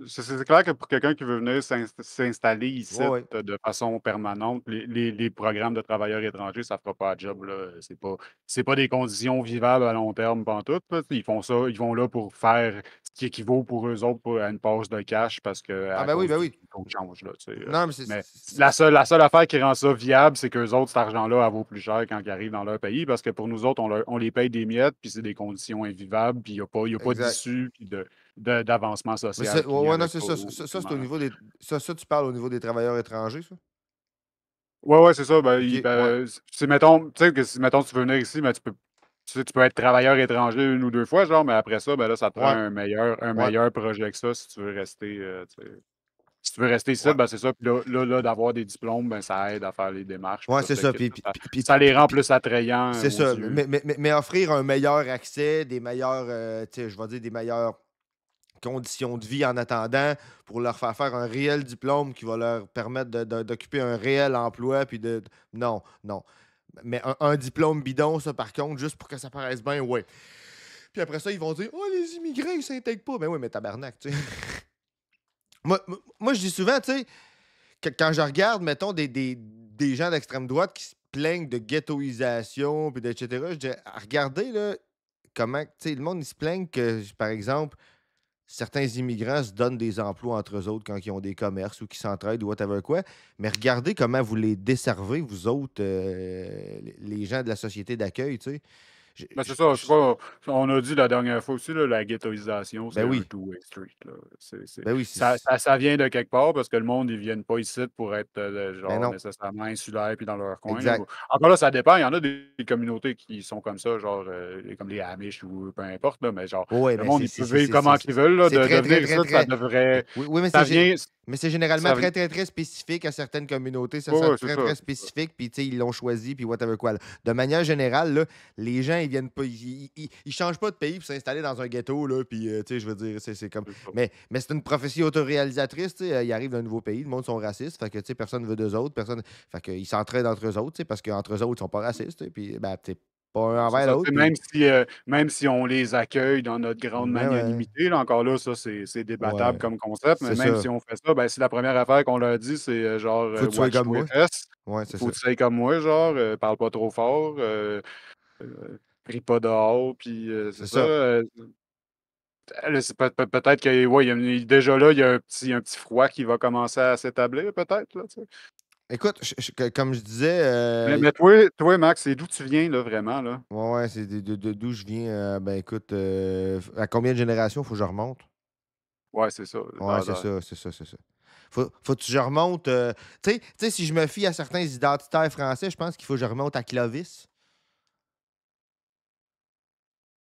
C'est clair que pour quelqu'un qui veut venir s'installer ici ouais. de façon permanente, les programmes de travailleurs étrangers, ça ne fera pas de job. Là. C'est pas des conditions vivables à long terme pantoute. Là. Ils font ça, ils vont là pour faire ce qui équivaut pour eux autres à une passe de cash parce que Ah, à ben oui, cause ben oui. du taux de change. Là, Non, mais mais la seule affaire qui rend ça viable, c'est qu'eux autres, cet argent-là, elle vaut plus cher quand ils arrivent dans leur pays parce que pour nous autres, on les paye des miettes, puis c'est des conditions invivables, puis il n'y a pas Exact. d'issue, puis d'avancement Mais social. ouais, non, c'est ça. Ça, c'est au niveau des. Ça, tu parles au niveau des travailleurs étrangers, ça? Ouais, c'est ça. Ben, Ok, ben, c'est, mettons, tu sais, que si, mettons, tu veux venir ici, mais tu peux être travailleur étranger une ou deux fois, genre, mais après ça, ben là, ça te prend Ouais. un meilleur projet que ça si tu veux rester, si tu veux rester ici, Ouais. ben c'est ça. Puis là, d'avoir des diplômes, ben ça aide à faire les démarches. Ouais, Puis c'est ça. ça les rend plus attrayants C'est aux ça. yeux. Mais offrir un meilleur accès, des meilleurs, je vais dire, des meilleures conditions de vie en attendant pour leur faire un réel diplôme qui va leur permettre d'occuper un réel emploi. Puis non. Mais un diplôme bidon, ça, par contre, juste pour que ça paraisse bien, ouais. Puis après ça, ils vont dire, oh, les immigrés, ils s'intègrent pas. Ben oui, mais tabarnak, tu sais. Moi, je dis souvent, tu sais, que quand je regarde, mettons, des gens d'extrême droite qui se plaignent de ghettoisation, puis etc., je dis, regardez, là, comment, tu sais, le monde, il se plaigne que, par exemple, certains immigrants se donnent des emplois entre eux autres quand ils ont des commerces ou qui s'entraident ou whatever quoi. Mais regardez comment vous les desservez, vous autres, les gens de la société d'accueil, tu sais. Ben, c'est ça, on a dit la dernière fois aussi, là, la ghettoisation, c'est Ben oui. un two-way street. Là. Ben oui, ça vient de quelque part parce que le monde, ils viennent pas ici pour être Ben non. nécessairement insulaires puis dans leur coin. Exact. Là. Encore là, ça dépend. Il y en a des communautés qui sont comme ça, genre comme les Amish ou peu importe, là, mais genre Ouais, le mais monde, ils peuvent vivre comment qu'ils veulent. Là, c'est de très, venir très, ici, très, ça très. devrait. Oui, mais Ça vient. mais c'est généralement ça très, vient- très, très spécifique à certaines communautés. Ça, Ouais, c'est ouais, c'est très, ça, très c'est ça. spécifique. Puis, tu sais, ils l'ont choisi, puis whatever quoi. Là. De manière générale, là, les gens, ils viennent pas. Ils changent pas de pays pour s'installer dans un ghetto, là. Puis, tu sais, je veux dire, c'est comme. C'est ça. Mais c'est une prophétie autoréalisatrice, tu sais. Ils arrivent d'un nouveau pays, le monde sont racistes. Fait que, tu sais, personne ne veut d'eux autres. Fait qu'ils s'entraident entre eux autres, tu sais, parce qu'entre eux autres, ils sont pas racistes. Tu sais, puis, ben, tu sais, pas un C'est envers ça, l'autre. tu sais, même si on les accueille dans notre grande Ben ouais. magnanimité, là, encore là, ça, c'est débattable Ouais. comme concept, mais C'est même ça. si on fait ça, ben, si la première affaire qu'on leur dit, c'est genre Faut que tu sois watch comme your moi. fesses, Ouais, c'est faut ça. que tu sois comme moi, genre, parle pas trop fort, ris pas dehors, puis c'est C'est ça. ça. Là, peut-être que ouais, déjà là, il y a un petit froid qui va commencer à s'établir, peut-être. Là, tu sais. Écoute, comme je disais, Mais toi, Max, c'est d'où tu viens, là, vraiment, là? ouais, c'est d'où je viens. Ben écoute, à combien de générations faut que je remonte? Ouais, c'est ça. Ouais, c'est ça. Faut que je remonte. Tu sais, si je me fie à certains identitaires français, je pense qu'il faut que je remonte à Clovis.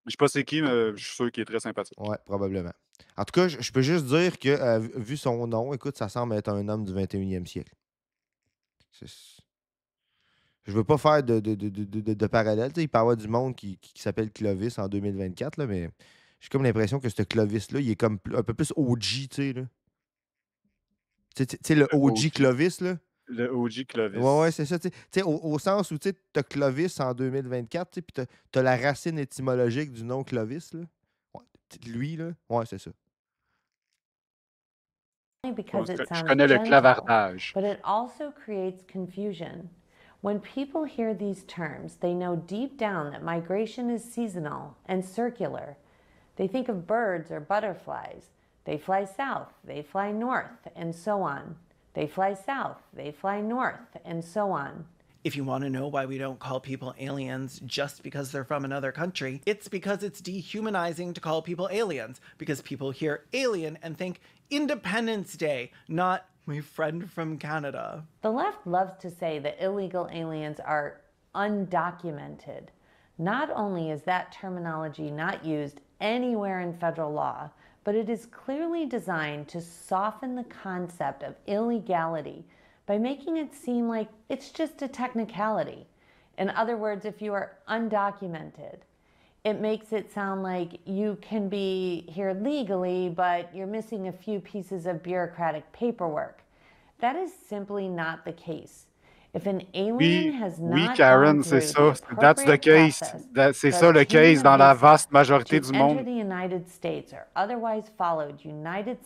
Je sais pas c'est qui, mais je suis sûr qu'il est très sympathique. Ouais, probablement. En tout cas, je peux juste dire que, vu son nom, écoute, ça semble être un homme du 21e siècle. Je veux pas faire de parallèle. Tu sais, il peut y avoir du monde qui s'appelle Clovis en 2024, là, mais j'ai comme l'impression que ce Clovis-là, il est comme un peu plus OG, tu sais, là. Tu sais, le OG Clovis, là? Le OG Clovis. Ouais, c'est ça. Tu sais, au sens où tu as Clovis en 2024, puis tu as la racine étymologique du nom Clovis. Là. Ouais, lui, là. Ouais, c'est ça. Because it Je sounds connais le gentle, clavardage. but it also creates confusion. When people hear these terms, they know deep down that migration is seasonal and circular. They think of birds or butterflies. They fly south, they fly north, and so on. They fly south, they fly north, and so on. If you want to know why we don't call people aliens just because they're from another country, it's because it's dehumanizing to call people aliens, because people hear alien and think Independence Day, not my friend from Canada. The left loves to say that illegal aliens are undocumented. Not only is that terminology not used anywhere in federal law, but it is clearly designed to soften the concept of illegality by making it seem like it's just a technicality. In other words, if you are undocumented, it makes it sound like you can be here legally, but you're missing a few pieces of bureaucratic paperwork. That is simply not the case. If an alien has not Karen, gone c'est through ça. the That's the appropriate case. process C'est for ça le obtaining case a dans la visa vaste majorité to du enter monde. the United States or otherwise followed United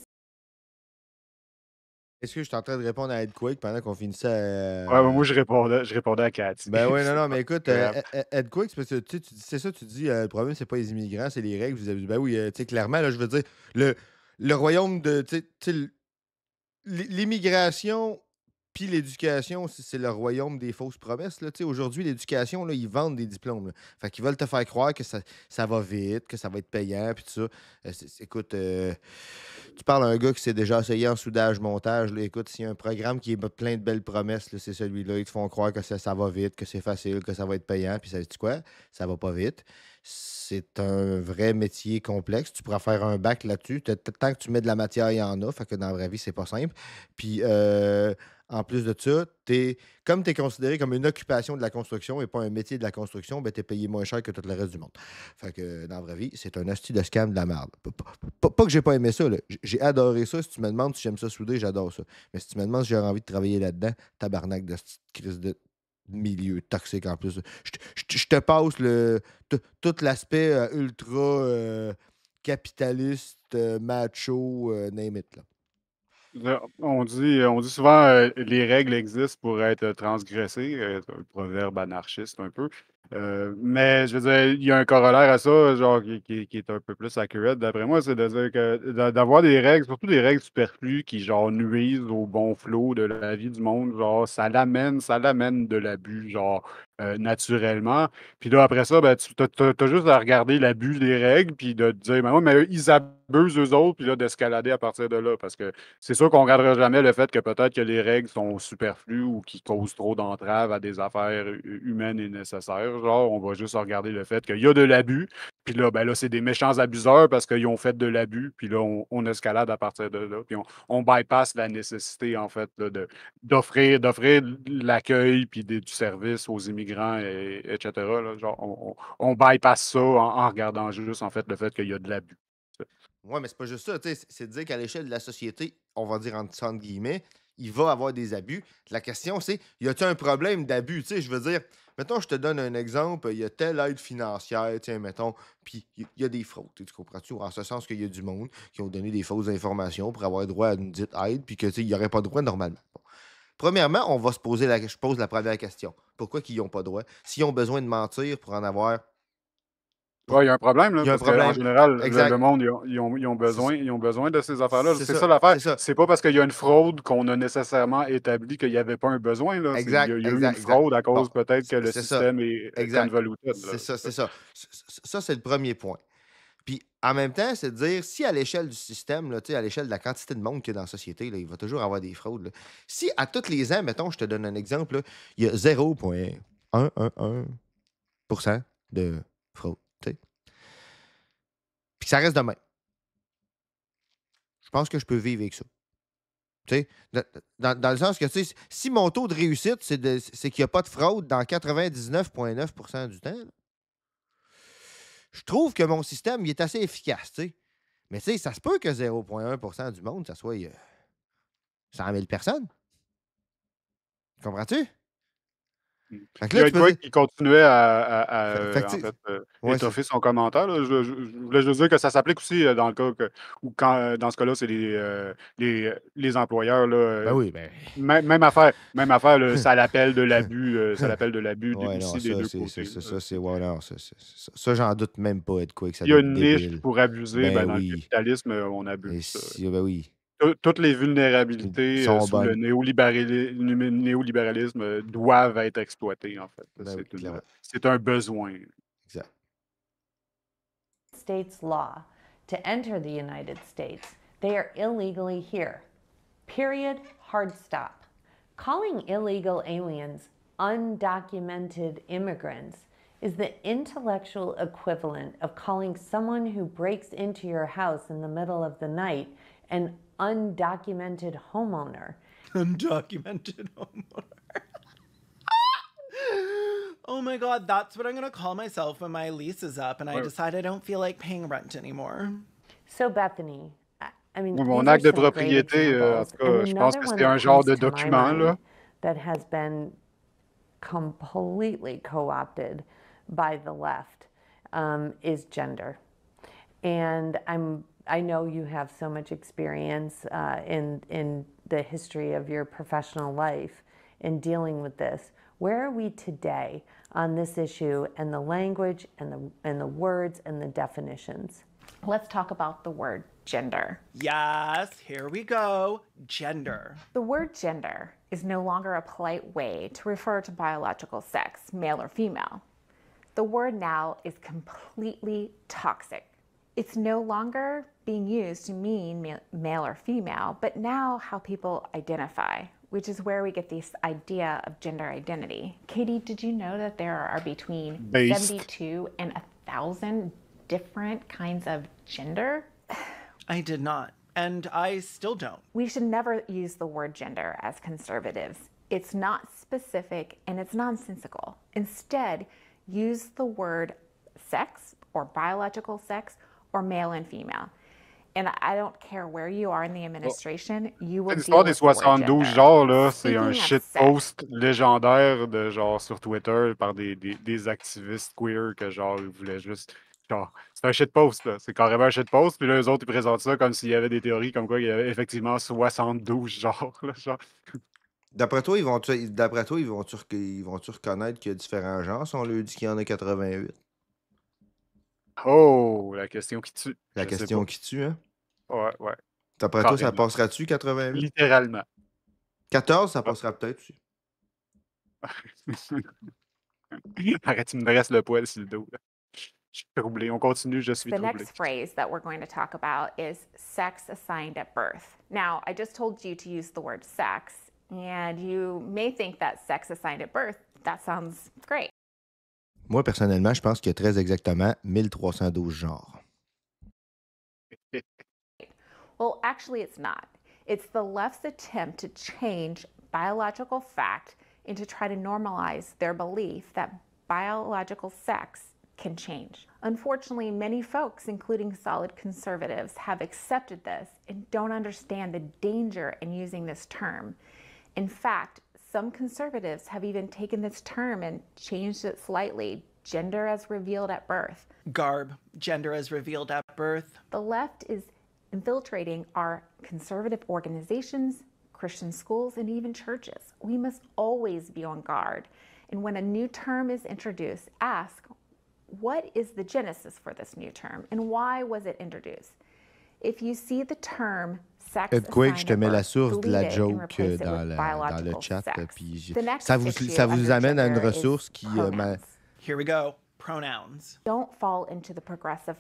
Est-ce que je suis en train de répondre à Edquake pendant qu'on finissait à... Ouais, moi, je répondais à Cathy. Ben oui, non, mais C'est écoute, pas grave. Edquake, c'est parce que tu dis, c'est ça, tu dis, le problème, c'est pas les immigrants, c'est les règles. Vous avez dit, ben oui, tu sais, clairement, là, je veux dire, le royaume de, tu sais, l'immigration puis l'éducation, c'est le royaume des fausses promesses. Là. Tu sais, aujourd'hui, l'éducation, là, ils vendent des diplômes. Là. Fait qu'ils veulent te faire croire que ça va vite, que ça va être payant, puis tout ça. Écoute, tu parles à un gars qui s'est déjà essayé en soudage, montage. Là, écoute, s'il y a un programme qui est plein de belles promesses, là, c'est celui-là. Ils te font croire que ça va vite, que c'est facile, que ça va être payant. Puis ça dit quoi? Ça va pas vite. C'est un vrai métier complexe. Tu pourras faire un bac là-dessus. Tant que tu mets de la matière, il y en a. Fait que dans la vraie vie, c'est pas simple. Puis, en plus de ça, comme tu es considéré comme une occupation de la construction et pas un métier de la construction, ben, tu es payé moins cher que tout le reste du monde. Fait que dans la vraie vie, c'est un hostie de scam de la merde. Pas que j'ai pas aimé ça. Là. J'ai adoré ça. Si tu me demandes si j'aime ça souder, j'adore ça. Mais si tu me demandes si j'aurais envie de travailler là-dedans, tabarnak de cette crise de milieu toxique en plus. Je te passe tout l'aspect ultra capitaliste, macho, name it. Là. On dit souvent les règles existent pour être transgressées, un proverbe anarchiste un peu. Mais je veux dire, il y a un corollaire à ça, genre qui est un peu plus accurate d'après moi, c'est de dire que d'avoir des règles, surtout des règles superflues qui genre nuisent au bon flot de la vie du monde, genre ça l'amène de l'abus, genre naturellement. Puis là, après ça, ben, tu as juste à regarder l'abus des règles, puis de te dire, ben ouais, mais eux, ils abusent eux autres, puis là, d'escalader à partir de là. Parce que c'est sûr qu'on ne regardera jamais le fait que peut-être que les règles sont superflues ou qui causent trop d'entraves à des affaires humaines et nécessaires. Genre, on va juste regarder le fait qu'il y a de l'abus, puis là, ben là, c'est des méchants abuseurs parce qu'ils ont fait de l'abus, puis là, on escalade à partir de là, puis on bypass la nécessité, en fait, là, d'offrir l'accueil puis du service aux immigrants, etc. Là. Genre, on bypass ça en regardant juste, en fait, le fait qu'il y a de l'abus. Oui, mais c'est pas juste ça. C'est de dire qu'à l'échelle de la société, on va dire entre guillemets, il va avoir des abus. La question, c'est, y a-t-il un problème d'abus? Je veux dire, mettons, je te donne un exemple, il y a telle aide financière, mettons, puis il y a des fraudes, tu comprends-tu? En ce sens qu'il y a du monde qui ont donné des fausses informations pour avoir droit à une dite aide, puis qu'il n'y aurait pas droit normalement. Bon. Premièrement, je pose la première question. Pourquoi qu'ils n'ont pas droit? S'ils ont besoin de mentir pour en avoir... Oui, il y a un problème, là, Il y a un parce qu'en problème. général, Exact. le monde, ils ont besoin de ces affaires-là. C'est C'est ça, ça l'affaire. c'est ça. C'est pas parce qu'il y a une fraude qu'on a nécement établi qu'il n'y avait pas un besoin. Là. Exact, Il y a eu exact, une fraude à cause Bon, peut-être que le c'est ça. système est Exact. convoluted. C'est ça, c'est ça. Ça, c'est le premier point. Puis, en même temps, c'est de dire, si à l'échelle du système, là, à l'échelle de la quantité de monde qu'il y a dans la société, là, il va toujours avoir des fraudes. Là. Si à tous les ans, mettons, je te donne un exemple, là, il y a 0,111% de fraude. T'sais. Puis que ça reste de même. Je pense que je peux vivre avec ça. Dans le sens que si mon taux de réussite, c'est qu'il n'y a pas de fraude dans 99,9% du temps, là, je trouve que mon système il est assez efficace. T'sais. Mais ça se peut que 0,1% du monde, ça soit 100 000 personnes. Comprends-tu? Fait que Il y là, a tu peux quoi dire. qui continuait Fait que en fait, ouais, étoffer son commentaire. Là. Je voulais juste dire que ça s'applique aussi dans le cas où dans ce cas-là, c'est les employeurs. Là, Ben oui, ben. même affaire. Même affaire, là, ça l'appelle de l'abus. Ça l'appelle de l'abus Ouais, non, aussi des deux c'est côtés. ça, c'est. Ouais, non, ça, j'en doute même pas, être quoi, que ça Il y a doit être une niche débile. pour abuser. Ben Dans le oui. capitalisme, on Et abuse. ben oui. Toutes les Ils vulnérabilités sont sous le bonnes. néolibéralisme doivent être exploitées, en fait. Ben oui, clairement. C'est un besoin. Exact. States law to enter the United States. They are illegally here. Period. Hard stop. Calling illegal aliens undocumented immigrants is the intellectual equivalent of calling someone who breaks into your house in the middle of the night an undocumented homeowner. Undocumented homeowner. Oh my god, that's what I'm gonna call myself when my lease is up and I decide I don't feel like paying rent anymore. So Bethany, I mean, Mon these are acte de some great propriété, en examples. tout cas, And je pense another que one c'est un that genre comes de to my document, là. mind that has been completely co-opted by the left is gender. And I know you have so much experience in the history of your professional life in dealing with this. Where are we today on this issue and the language and the words and the definitions? Let's talk about the word gender. Yes, here we go. Gender. The word gender is no longer a polite way to refer to biological sex, male or female. The word now is completely toxic. It's no longer being used to mean male or female, but now how people identify, which is where we get this idea of gender identity. Katie, did you know that there are between 72 and 1,000 different kinds of gender? I did not, and I still don't. We should never use the word gender as conservatives. It's not specific and it's nonsensical. Instead, use the word sex or biological sex or male and female. And I don't care where you are in the administration, you will deal L'histoire des with the word 72 gender. genres, là, c'est un Speaking of shitpost légendaire de genre sur Twitter par des activistes queer que genre ils voulaient juste. Genre, c'est un shitpost, là. C'est carrément un shitpost. Puis là, eux autres, ils présentent ça comme s'il y avait des théories comme quoi il y avait effectivement 72 genres. Là, genre. D'après toi, ils vont-tu reconnaître qu'il y a différents genres si on leur dit qu'il y en a 88? Oh, la question qui tue. La Je sais question pas. qui tue, hein? Ouais, ouais. D'après toi, ça Carrément. passera-tu 88? Littéralement. 14, ça passera peut-être aussi. Arrête, tu me dresses le poil sur le dos. Là. Je suis troublé. On continue, je suis The troublé. next phrase that we're going to talk about is sex assigned at birth. Now, I just told you to use the word sex, and you may think that sex assigned at birth, that sounds great. Moi, personnellement, je pense qu'il y a très exactement 1312 genres. Well, actually, it's not. It's the left's attempt to change biological fact and to try to normalize their belief that biological sex can change. Unfortunately, many folks, including solid conservatives, have accepted this and don't understand the danger in using this term. In fact, some conservatives have even taken this term and changed it slightly, gender as revealed at birth. Garb, gender as revealed at birth. The left is infiltrating our conservative organizations, Christian schools, and even churches. We must always be on guard. And when a new term is introduced, ask, what is the genesis for this new term and why was it introduced? If you see the term sex Earthquake, je te mets la source de la delete it and joke replace it dans with le biological chat. sex. Puis The next ça vous issue amène à under une gender is ressource qui... pronouns. Here we go. Pronouns. Don't fall into the progressive.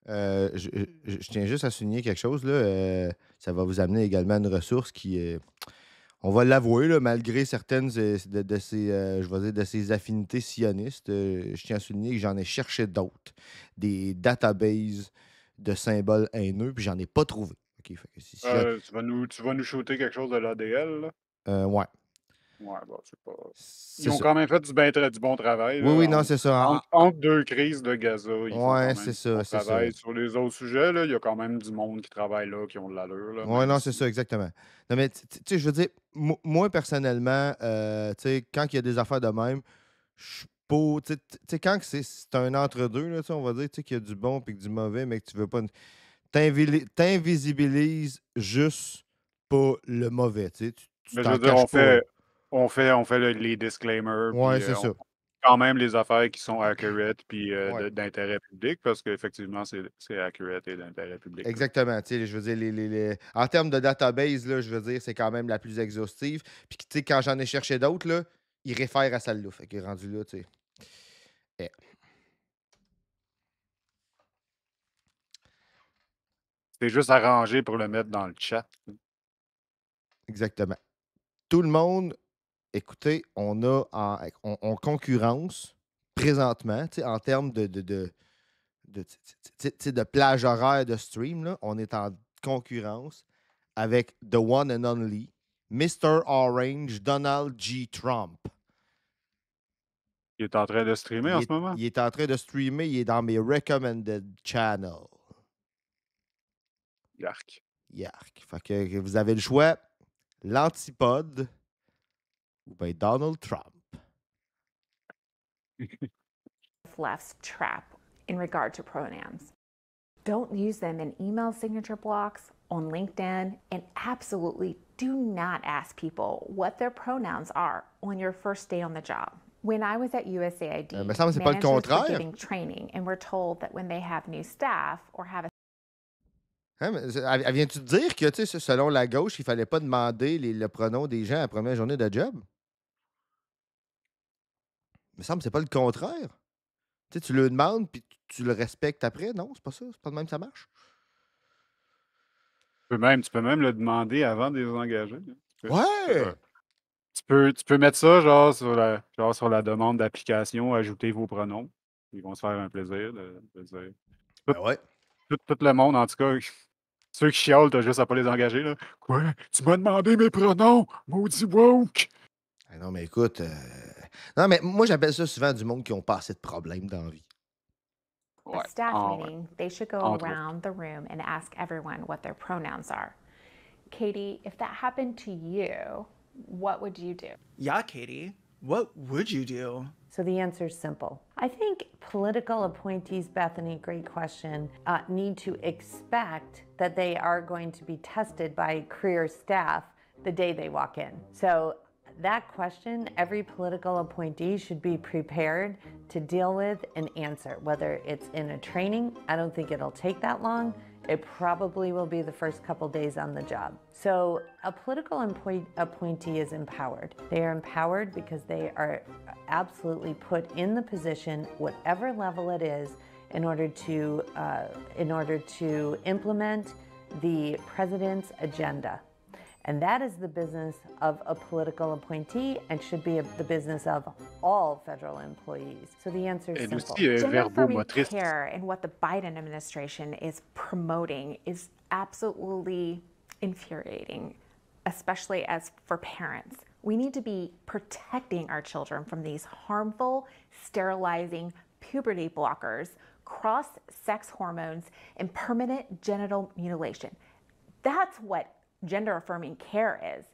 Je tiens juste à souligner quelque chose. Là, ça va vous amener également à une ressource qui est... On va l'avouer, là, malgré certaines de ces affinités sionistes, je tiens à souligner que j'en ai cherché d'autres. Des databases de symboles haineux, puis j'en ai pas trouvé. Okay, fait que Tu vas nous shooter quelque chose de l'ADL, là? Ouais. Ouais, bon, c'est pas. Ils C'est ont ça. quand même fait du bon travail. Oui, Là, oui, non, c'est ça. entre deux crises de Gaza, ils font quand Ouais, même c'est du bon ça, c'est ça. travail. Sur les autres sujets, là, il y a quand même du monde qui travaille là, qui ont de l'allure, là, Ouais, même non, c'est si. ça, exactement. Non, mais tu sais, je veux dire, moi, personnellement, tu sais, quand il y a des affaires de même, je suis pas. Tu sais, quand que c'est un entre-deux, là, tu sais, on va dire, tu sais, qu'il y a du bon et du mauvais, mais que tu veux pas. T'invisibilises juste pas le mauvais, tu sais. Tu Mais je t'en veux dire, caches pas, là. on fait les disclaimers, Ouais, puis c'est on ça. quand même les affaires qui sont accurate, puis Ouais. d'intérêt public, parce qu'effectivement, c'est accurate et d'intérêt public. Là. Exactement. Tu sais, je veux dire, en termes de database, là, je veux dire, c'est quand même la plus exhaustive. Puis, tu sais, quand j'en ai cherché d'autres, là, ils réfèrent à celle-là. Fait que rendu là, tu sais. Eh, C'est juste arrangé pour le mettre dans le chat. exactement. Tout le monde, écoutez, on concurrence présentement, tu sais, en termes tu sais, de plage horaire de stream, là, on est en concurrence avec The One and Only, Mr. Orange, Donald G. Trump. Il est en train de streamer en ce moment. Il est en train de streamer, il est dans mes recommended channels. Yark. Yark. Fait que vous avez le choix, l'antipode ou bien Donald Trump. Left's trap in regard to pronouns. Don't use them in email signature blocks, on LinkedIn, and absolutely do not ask people what their pronouns are on your first day on the job. When I was at USAID, me semble que c'est pas le managers were contraire. giving training and we're told that when they have new staff or have a Hein, mais elle vient-tu te dire que, tu sais, selon la gauche, il fallait pas demander le pronom des gens à la première journée de job? Il me semble que c'est pas le contraire. Tu sais, tu le demandes puis tu le respectes après. Non, c'est pas ça. C'est pas de même que ça marche. Tu peux même le demander avant de les engager. Ouais! Tu peux mettre ça genre sur la demande d'application, ajouter vos pronoms. Ils vont se faire un plaisir de dire. Ben ouais. Tout le monde, en tout cas, ceux qui chiolent, t'as juste à pas les engager. Là. Quoi? Tu m'as demandé mes pronoms, maudit woke! Ah non, mais écoute. Non, mais moi, j'appelle ça souvent du monde qui ont pas assez de problèmes dans la vie. a staff meeting, they should go Entre around the room and ask everyone what their pronouns are. Katie, if that happened to you, what would you do? Yeah, Katie. What would you do? So the answer is simple. I think political appointees, Bethany, great question, need to expect that they are going to be tested by career staff the day they walk in. So that question, every political appointee should be prepared to deal with and answer, whether it's in a training. I don't think it'll take that long. It probably will be the first couple days on the job. So a political appointee is empowered. They are empowered because they are absolutely put in the position, whatever level it is, in order to implement the president's agenda. And that is the business of a political appointee and should be the business of all federal employees. So the answer is simple. Gender-affirming care and what the Biden administration is promoting is absolutely infuriating, especially as for parents. We need to be protecting our children from these harmful, sterilizing puberty blockers, cross-sex hormones, and permanent genital mutilation. That's what gender-affirming care is.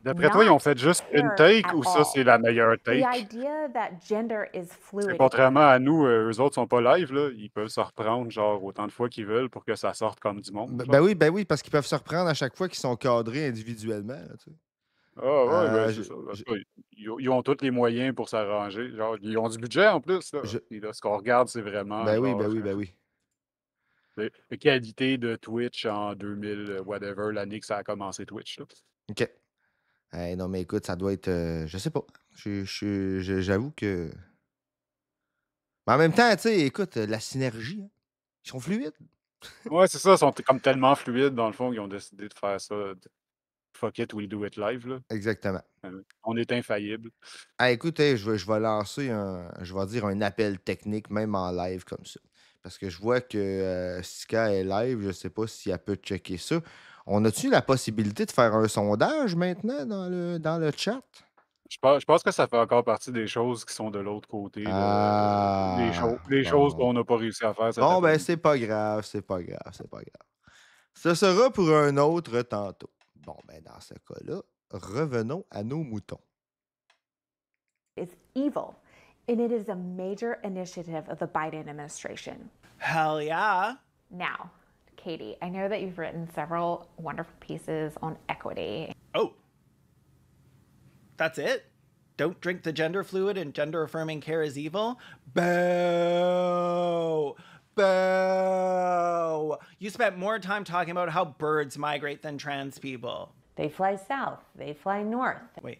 D'après toi, ils ont fait juste une take ou ça, c'est la meilleure The take? idea that gender is fluid. Contrairement à nous, eux autres sont pas live, là. Ils peuvent se reprendre genre autant de fois qu'ils veulent pour que ça sorte comme du monde. Ben oui, parce qu'ils peuvent se reprendre à chaque fois qu'ils sont cadrés individuellement. Là, tu sais. Ah ouais, c'est ça. Ils ont tous les moyens pour s'arranger. Genre, ils ont du budget en plus. Là. Et là, ce qu'on regarde, c'est vraiment. Ben genre, oui. La qualité de Twitch en 2000, whatever, l'année que ça a commencé Twitch. Là. OK. Non, mais écoute, ça doit être. Je sais pas. J'avoue que. Mais en même temps, tu sais, écoute, la synergie, hein, ils sont fluides. Ouais, c'est ça. Ils sont comme tellement fluides, dans le fond, qu'ils ont décidé de faire ça. Fuck it, we'll do it live. Là. Exactement. On est infaillible. Écoute, je vais lancer je vais dire un appel technique, même en live comme ça. Parce que je vois que Sika est live, je sais pas si elle peut checker ça. On a-tu la possibilité de faire un sondage maintenant dans le chat? Je pense que ça fait encore partie des choses qui sont de l'autre côté, là, les choses Bon. qu'on n'a pas réussi à faire cet Bon, ben, après-midi. c'est pas grave, c'est pas grave, c'est pas grave. Ce sera pour un autre tantôt. Bon, ben, dans ce cas-là, revenons à nos moutons. Is evil, and it is a major initiative of the Biden administration. Hell yeah. Now, Katie, I know that you've written several wonderful pieces on equity. Oh. That's it? Don't drink the gender fluid and gender affirming care is evil? Boo! Boo! You spent more time talking about how birds migrate than trans people. They fly south, they fly north. Wait.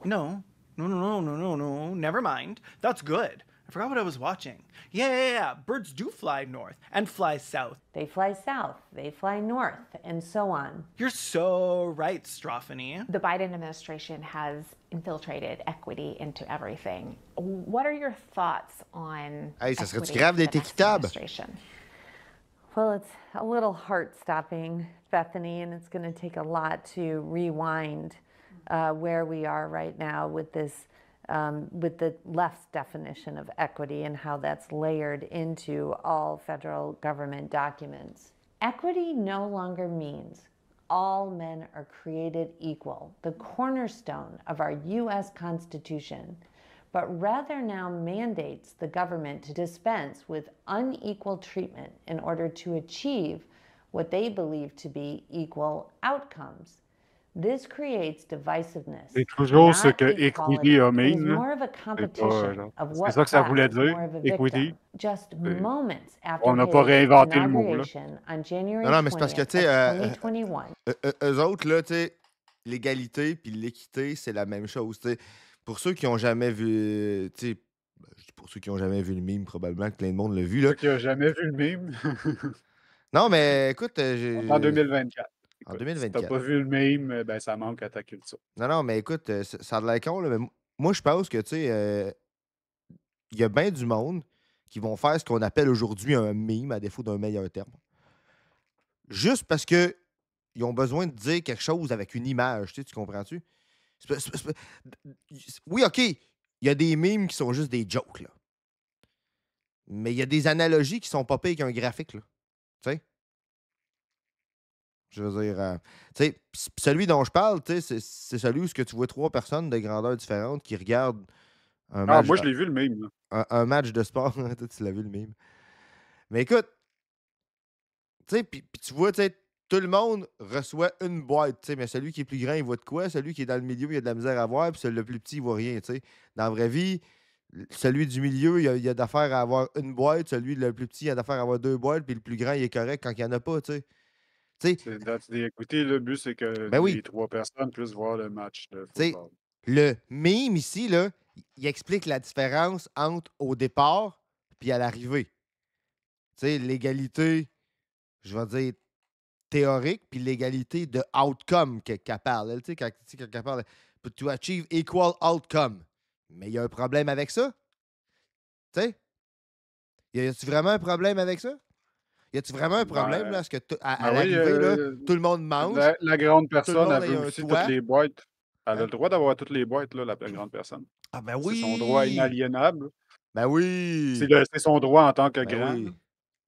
No. No. Never mind. That's good. I forgot what I was watching. Yeah. Birds do fly north and fly south. They fly south, they fly north, and so on. You're so right, Strophany. The Biden administration has infiltrated equity into everything. What are your thoughts on Hey, ça serait-tu equity grave for the d'être next équitable? administration? Well, it's a little heart-stopping, Bethany, and it's going to take a lot to rewind where we are right now with this, with the left's definition of equity and how that's layered into all federal government documents. Equity no longer means all men are created equal, the cornerstone of our U.S. Constitution, but rather now mandates the government to dispense with unequal treatment in order to achieve what they believe to be equal outcomes. This creates divisiveness. C'est toujours ce not que equality. equity a It is mean, là. more of a C'est pas, competition genre, of c'est what ça que ça class voulait is dire, more of a equity. victim. Just C'est- moments after On n'a pas his réinventé le mot, là. inauguration on January Non, mais c'est parce que, 20th tu sais, of 2021. eux autres, là, tu sais, l'égalité puis l'équité, c'est la même chose, tu sais. Pour ceux qui ont jamais vu, tu sais, je dis pour ceux qui ont jamais vu le mime, probablement que plein de monde l'a vu, là. Ceux qui n'ont jamais vu le mime. Non, mais écoute, En 2024. En Écoute, si t'as 2024. pas vu le mime, ben ça manque à ta culture. Non, mais écoute, ça a de l'air con, là, mais moi, je pense que, tu sais, il y a bien du monde qui vont faire ce qu'on appelle aujourd'hui un mime, à défaut d'un meilleur terme. Juste parce que ils ont besoin de dire quelque chose avec une image, tu comprends-tu? Oui, OK, il y a des mimes qui sont juste des jokes, là. Mais il y a des analogies qui sont pas pires qu'un graphique, là. Tu sais? Je veux dire, tu sais, celui dont je parle, tu sais, c'est celui où ce que tu vois 3 personnes de grandeurs différentes qui regardent un Ah, match, moi, je l'ai vu le mime, là. un match de sport. Toi, tu l'as vu le mime. Mais écoute, tu sais, puis tu vois, tu sais, tout le monde reçoit une boîte, tu sais, mais celui qui est plus grand, il voit de quoi? Celui qui est dans le milieu, il a de la misère à voir, puis celui le plus petit, il voit rien, tu sais. Dans la vraie vie, celui du milieu, il a d'affaire à avoir une boîte, celui le plus petit, il a d'affaire à avoir 2 boîtes, puis le plus grand, il est correct quand il n'y en a pas, tu sais. Tu sais, C'est that's the equity. Le but, c'est que ben oui, les 3 personnes puissent voir le match de tu sais, football. le mime ici, là, il explique la différence entre au départ puis à l'arrivée. Tu sais, l'égalité, je vais dire, théorique, puis l'égalité de outcome qu'elle parle. Elle, tu sais, quand elle parle to achieve equal outcome. Mais il y a un problème avec ça? Tu sais? Y a-tu vraiment un problème avec ça? Y a-tu vraiment un problème, là, Ben, est-ce que à ben oui, l'arrivée, là, tout le monde mange, la grande tout le personne, monde elle a veut un aussi toit? toutes les boîtes. Elle a Hein? le droit d'avoir toutes les boîtes, là, la grande personne. Ah ben C'est son droit oui! inaliénable. Ben oui! C'est son droit en tant que Ben grand. oui.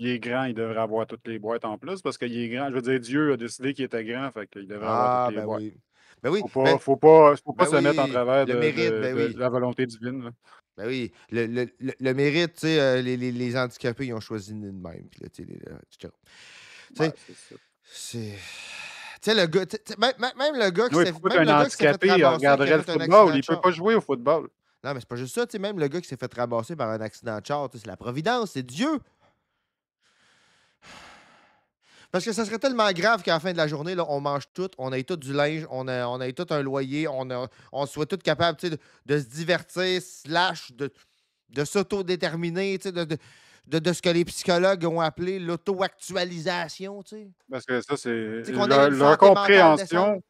Il est grand, il devrait avoir toutes les boîtes en plus parce qu'il est grand. Je veux dire, Dieu a décidé qu'il était grand, fait qu'il devrait avoir toutes Ah, les ben boîtes. oui. Ben oui. Faut pas Ben se mettre en oui. travers Le mérite, ben de oui. la volonté divine, là. Ben oui. Le mérite, tu sais, les handicapés, ils ont choisi de même. Puis là, tu sais, etc. Tu sais, Ouais, c'est ça. c'est. Tu sais, le gars, même le gars qui Oui, s'est pourquoi même le qu'un gars qui s'est fait handicapé ramasser, qui regarderait a le fait un football? accident Il de peut char. pas jouer au football. Non, mais c'est pas juste ça, tu sais, même le gars qui s'est fait ramasser par un accident de char, tu sais, c'est la providence, c'est Dieu. Parce que ça serait tellement grave qu'à la fin de la journée, là, on mange tout, on ait tout du linge, on ait tout un loyer, on soit tous capables, tu sais, de se divertir, slash, de s'autodéterminer, tu sais, de ce que les psychologues ont appelé l'auto-actualisation, tu sais. Parce que ça, c'est Tu sais, qu'on ait une leur santé mentale décente. compréhension.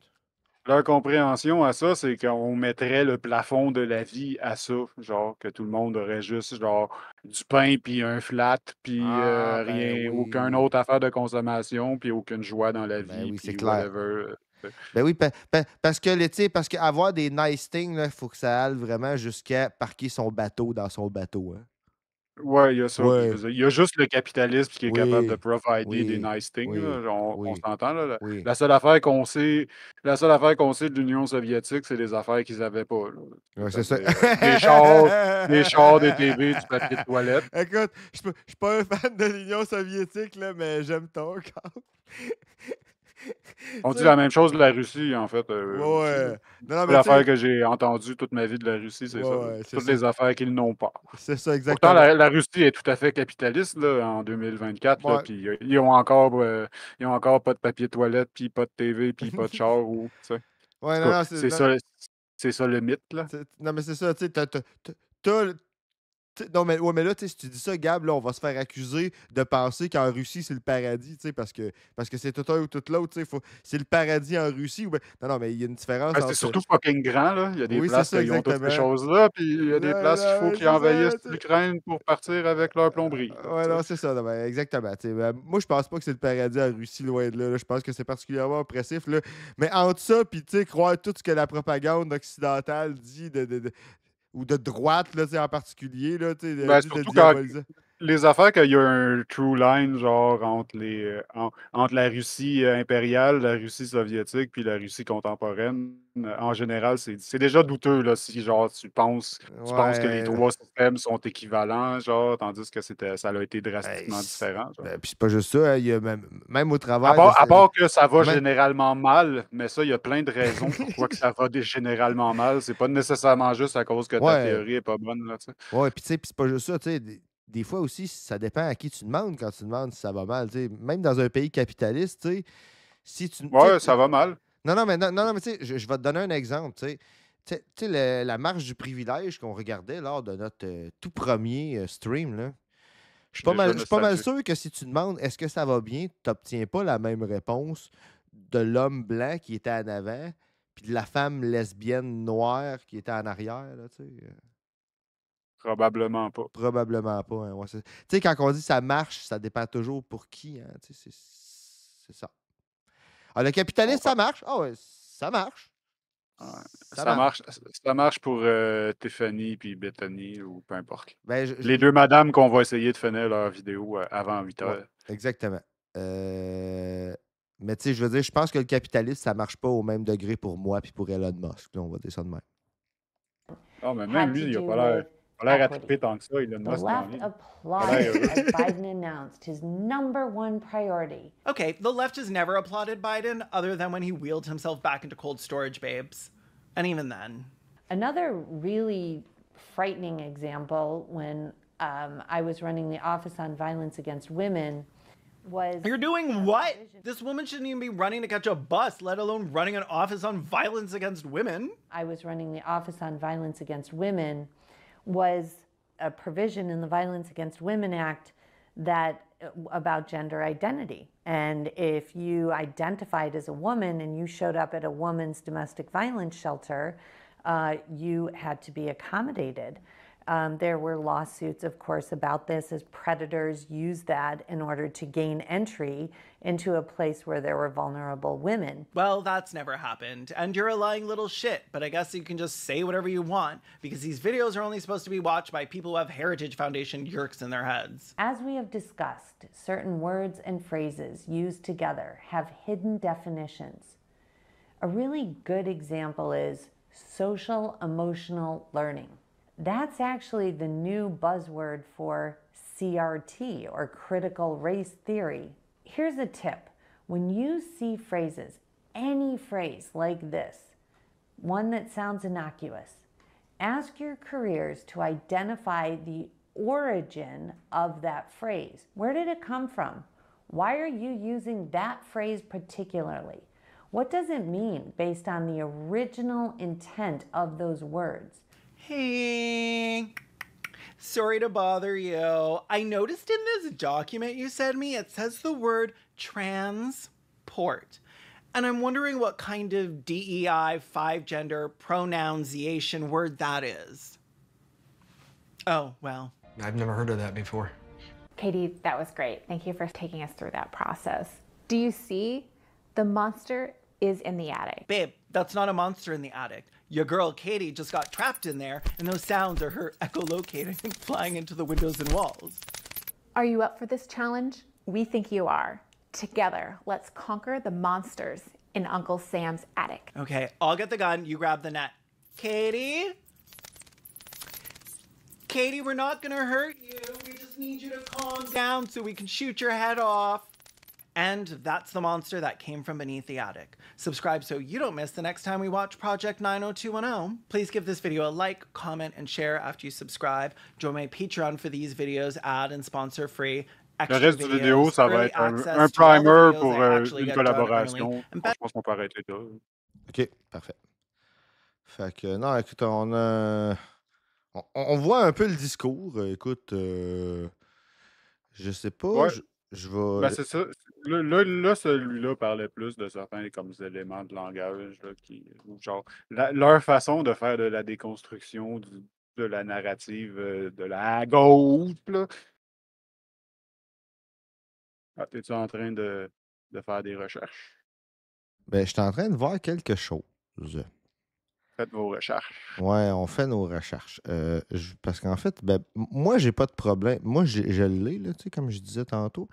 Leur compréhension à ça, c'est qu'on mettrait le plafond de la vie à ça. Genre, que tout le monde aurait juste, genre, du pain puis un flat, puis Ah, ben rien, aucune oui. autre affaire de consommation, puis aucune joie dans la Ben vie, oui, c'est puis clair. whatever. Ben oui, parce que, tu sais, parce qu'avoir des nice things, il faut que ça aille vraiment jusqu'à parquer son bateau dans son bateau. Hein. Ouais, il y a ça. Puis je veux Ouais. dire, il y a juste le capitalisme qui est capable de Oui, provider des oui, nice things, oui, là. On oui, s'entend, là. oui. La seule affaire qu'on sait de l'Union soviétique, c'est les affaires qu'ils avaient pas, là. Ouais, c'est ça. Des chars, des TV, du papier de toilette. Écoute, je suis pas un fan de l'Union soviétique, là, mais j'aime ton corps. On dit la même chose de la Russie, en fait, aussi, là. Ouais. Non, C'est mais l'affaire que j'ai entendue toute ma vie de la Russie, c'est ça, là. ouais, c'est Toutes ça. les affaires qu'ils n'ont pas. C'est ça, Pourtant, exactement. la Russie est tout à fait capitaliste, là, en 2024, là, Ouais. puis ils ont encore pas de papier de toilette, puis pas de TV, puis pas de char, ou, tu sais. Ouais, En non, tout cas, non, c'est ça le mythe, là. non, mais c'est ça, tu sais, non, mais là, tu sais, si tu dis ça, Gab, là, on va se faire accuser de penser qu'en Russie, c'est le paradis, tu sais, parce que c'est tout un ou tout l'autre, tu sais, c'est le paradis en Russie. Non, mais il y a une différence Ben, c'est entre... surtout fucking grand, là. Il y a des Oui, c'est places ça, qui ont toutes ces exactement. choses-là, puis il y a des Non, places qu'il non, faut mais qu'ils c'est ça, envahissent tu sais. l'Ukraine pour partir avec leur plomberie, là, Ouais, tu sais. non, c'est ça, non, mais exactement. Tu sais, moi, je pense pas que c'est le paradis en Russie, loin de là. Je pense que c'est particulièrement oppressif, là. Mais entre ça, puis, tu sais, croire tout ce que la propagande occidentale dit ou de droite, là, tu sais, en particulier, là, tu sais, Ben, dit de surtout quand diaboliser. les affaires qu'il y a un true line, genre, entre la Russie impériale, la Russie soviétique, puis la Russie contemporaine, en général, c'est déjà douteux, là, si, genre, tu penses que les Ouais. trois systèmes sont équivalents, genre, tandis que ça a été Ben, drastiquement différent, genre. puis c'est pas juste ça, hein, il y a même au À travers de part, à part que ça va même- généralement mal, mais ça, il y a plein de raisons pourquoi que ça va généralement mal. C'est pas nécessairement juste à cause que ta Ouais, théorie est pas bonne, là, tu sais. ouais, puis tu sais, puis c'est pas juste ça, tu sais, des fois aussi, ça dépend à qui tu demandes quand tu demandes si ça va mal, tu sais. Même dans un pays capitaliste, tu sais, si tu... tu sais, Ouais, ça va mal. Non, mais tu sais, je vais te donner un exemple, tu sais. Tu sais, la marche du privilège qu'on regardait lors de notre tout premier stream, là. Je Déjà suis pas mal nostalgique. sûr que si tu demandes est-ce que ça va bien, tu n'obtiens pas la même réponse de l'homme blanc qui était en avant, puis de la femme lesbienne noire qui était en arrière, là, tu sais. Probablement pas. Probablement pas. Hein, ouais, tu sais, quand on dit ça marche, ça dépend toujours pour qui. Hein, tu sais, c'est ça. Ah, le capitalisme, ça marche. Ah ouais, ça marche. Ouais. Ça marche. Ça marche pour Tiffany puis Bethany ou peu importe. Ben, Les deux madames qu'on va essayer de finir leur vidéo avant 8 heures. Ouais, exactement. Mais tu sais, je veux dire, je pense que le capitalisme, ça marche pas au même degré pour moi puis pour Elon Musk. Là, on va dire ça de même. Non, mais had même to lui, il a do pas l'air with à equity. triper tant que ça, Elon The Musk, dans la left vie. applauded as Biden announced his #1 priority. Okay, the left has never applauded Biden other than when he wheeled himself back into cold storage, babes. And even then. Another really frightening example when I was running the Office on Violence Against Women was... You're doing what? This woman shouldn't even be running to catch a bus, let alone running an office on violence against women. I was running the Office on Violence Against Women was a provision in the Violence Against Women Act that about gender identity. And if you identified as a woman and you showed up at a woman's domestic violence shelter, you had to be accommodated. There were lawsuits, of course, about this as predators used that in order to gain entry into a place where there were vulnerable women. Well, that's never happened, and you're a lying little shit, but I guess you can just say whatever you want, because these videos are only supposed to be watched by people who have Heritage Foundation yerks in their heads. As we have discussed, certain words and phrases used together have hidden definitions. A really good example is social emotional learning. That's actually the new buzzword for CRT, or critical race theory. Here's a tip. When you see phrases, any phrase like this, one that sounds innocuous, ask your careers to identify the origin of that phrase. Where did it come from? Why are you using that phrase particularly? What does it mean based on the original intent of those words? Hey, sorry to bother you. I noticed in this document you sent me, it says the word transport. And I'm wondering what kind of DEI 5-gender pronunciation word that is. Oh, well. I've never heard of that before. Katie, that was great. Thank you for taking us through that process. Do you see? The monster is in the attic. Babe, that's not a monster in the attic. Your girl Katie just got trapped in there, and those sounds are her echolocating and flying into the windows and walls. Are you up for this challenge? We think you are. Together, let's conquer the monsters in Uncle Sam's attic. Okay, I'll get the gun, you grab the net. Katie? Katie, we're not gonna hurt you. We just need you to calm down so we can shoot your head off. And that's the monster that came from beneath the attic. Subscribe so you don't miss the next time we watch Project 90210. Please give this video a like, comment, and share after you subscribe. Join my Patreon for these videos, ad and sponsor free. Le reste du vidéo, ça va être un primer pour une collaboration. Je pense qu'on peut arrêter là. OK, parfait. Fait que, non, écoute, on voit un peu le discours. Écoute, je sais pas, Ouais. je vais... Ben, c'est ça. Là, celui-là parlait plus de certains comme éléments de langage, là, genre leur façon de faire de la déconstruction de la narrative de la gauche. Là. Ah, es-tu en train de faire des recherches? Ben, je suis en train de voir quelque chose. Faites vos recherches. Ouais, on fait nos recherches. Parce qu'en fait, ben, moi, j'ai pas de problème. Moi, je l'ai, là, tu sais, comme je disais tantôt.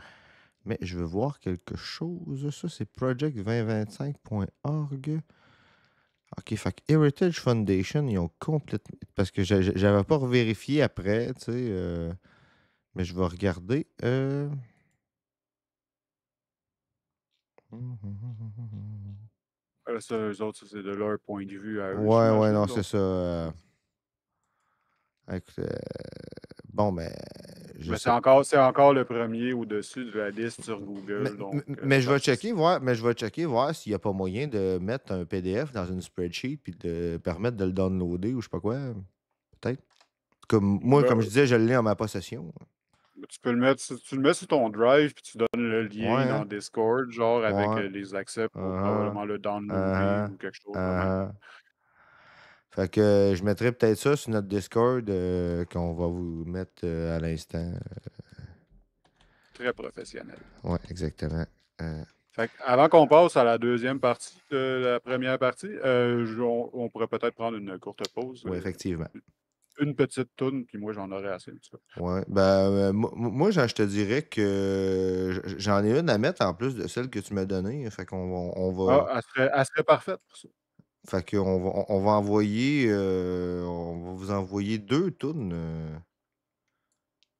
Mais je veux voir quelque chose. Ça, c'est project2025.org. OK, fait que Heritage Foundation, ils ont complètement... Parce que j'avais pas revérifié après, tu sais. Mais je vais regarder. Ça, eux autres, c'est de leur point de vue à eux. Ouais, non, c'est ça. Écoute, bon, ben... Mais c'est encore le premier au-dessus de la liste sur Google. Mais je vais checker voir s'il n'y a pas moyen de mettre un PDF dans une spreadsheet puis de permettre de le downloader ou je sais pas quoi. Peut-être. Comme moi, comme je disais, je l'ai en ma possession. Tu peux le mettre, tu le mets sur ton drive puis tu donnes le lien dans Discord, genre avec les accès pour probablement le downloader ou quelque chose. Fait que je mettrai peut-être ça sur notre Discord qu'on va vous mettre à l'instant. Très professionnel. Oui, exactement. Fait avant qu'on passe à la deuxième partie de la première partie, on pourrait peut-être prendre une courte pause. Oui, effectivement. Une petite toune, puis moi, j'en aurais assez. Oui, ben, moi, je te dirais que j'en ai une à mettre en plus de celle que tu m'as donnée. Fait qu'on va... Ah, elle serait parfaite pour ça. Fait qu'on on va envoyer... on va vous envoyer 2 tunes.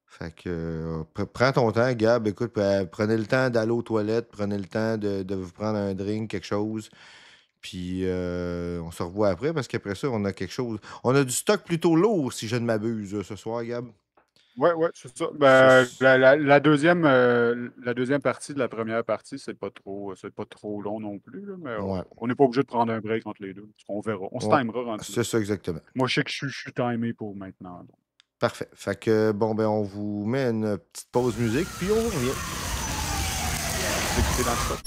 Fait que prends ton temps, Gab. Écoute, prenez le temps d'aller aux toilettes, prenez le temps de vous prendre un drink, quelque chose. Puis on se revoit après parce qu'après ça, on a quelque chose. On a du stock plutôt lourd, si je ne m'abuse, ce soir, Gab. Ouais, c'est ça. Ben, la deuxième partie de la première partie, c'est pas trop long non plus. Là, mais on n'est pas obligé de prendre un break entre les deux. On verra. On se timera. C'est ça, exactement. Moi, je sais que je suis timé pour maintenant. Donc. Parfait. Fait que, bon, ben, on vous met une petite pause musique, puis on revient. Écoutez dans le spot.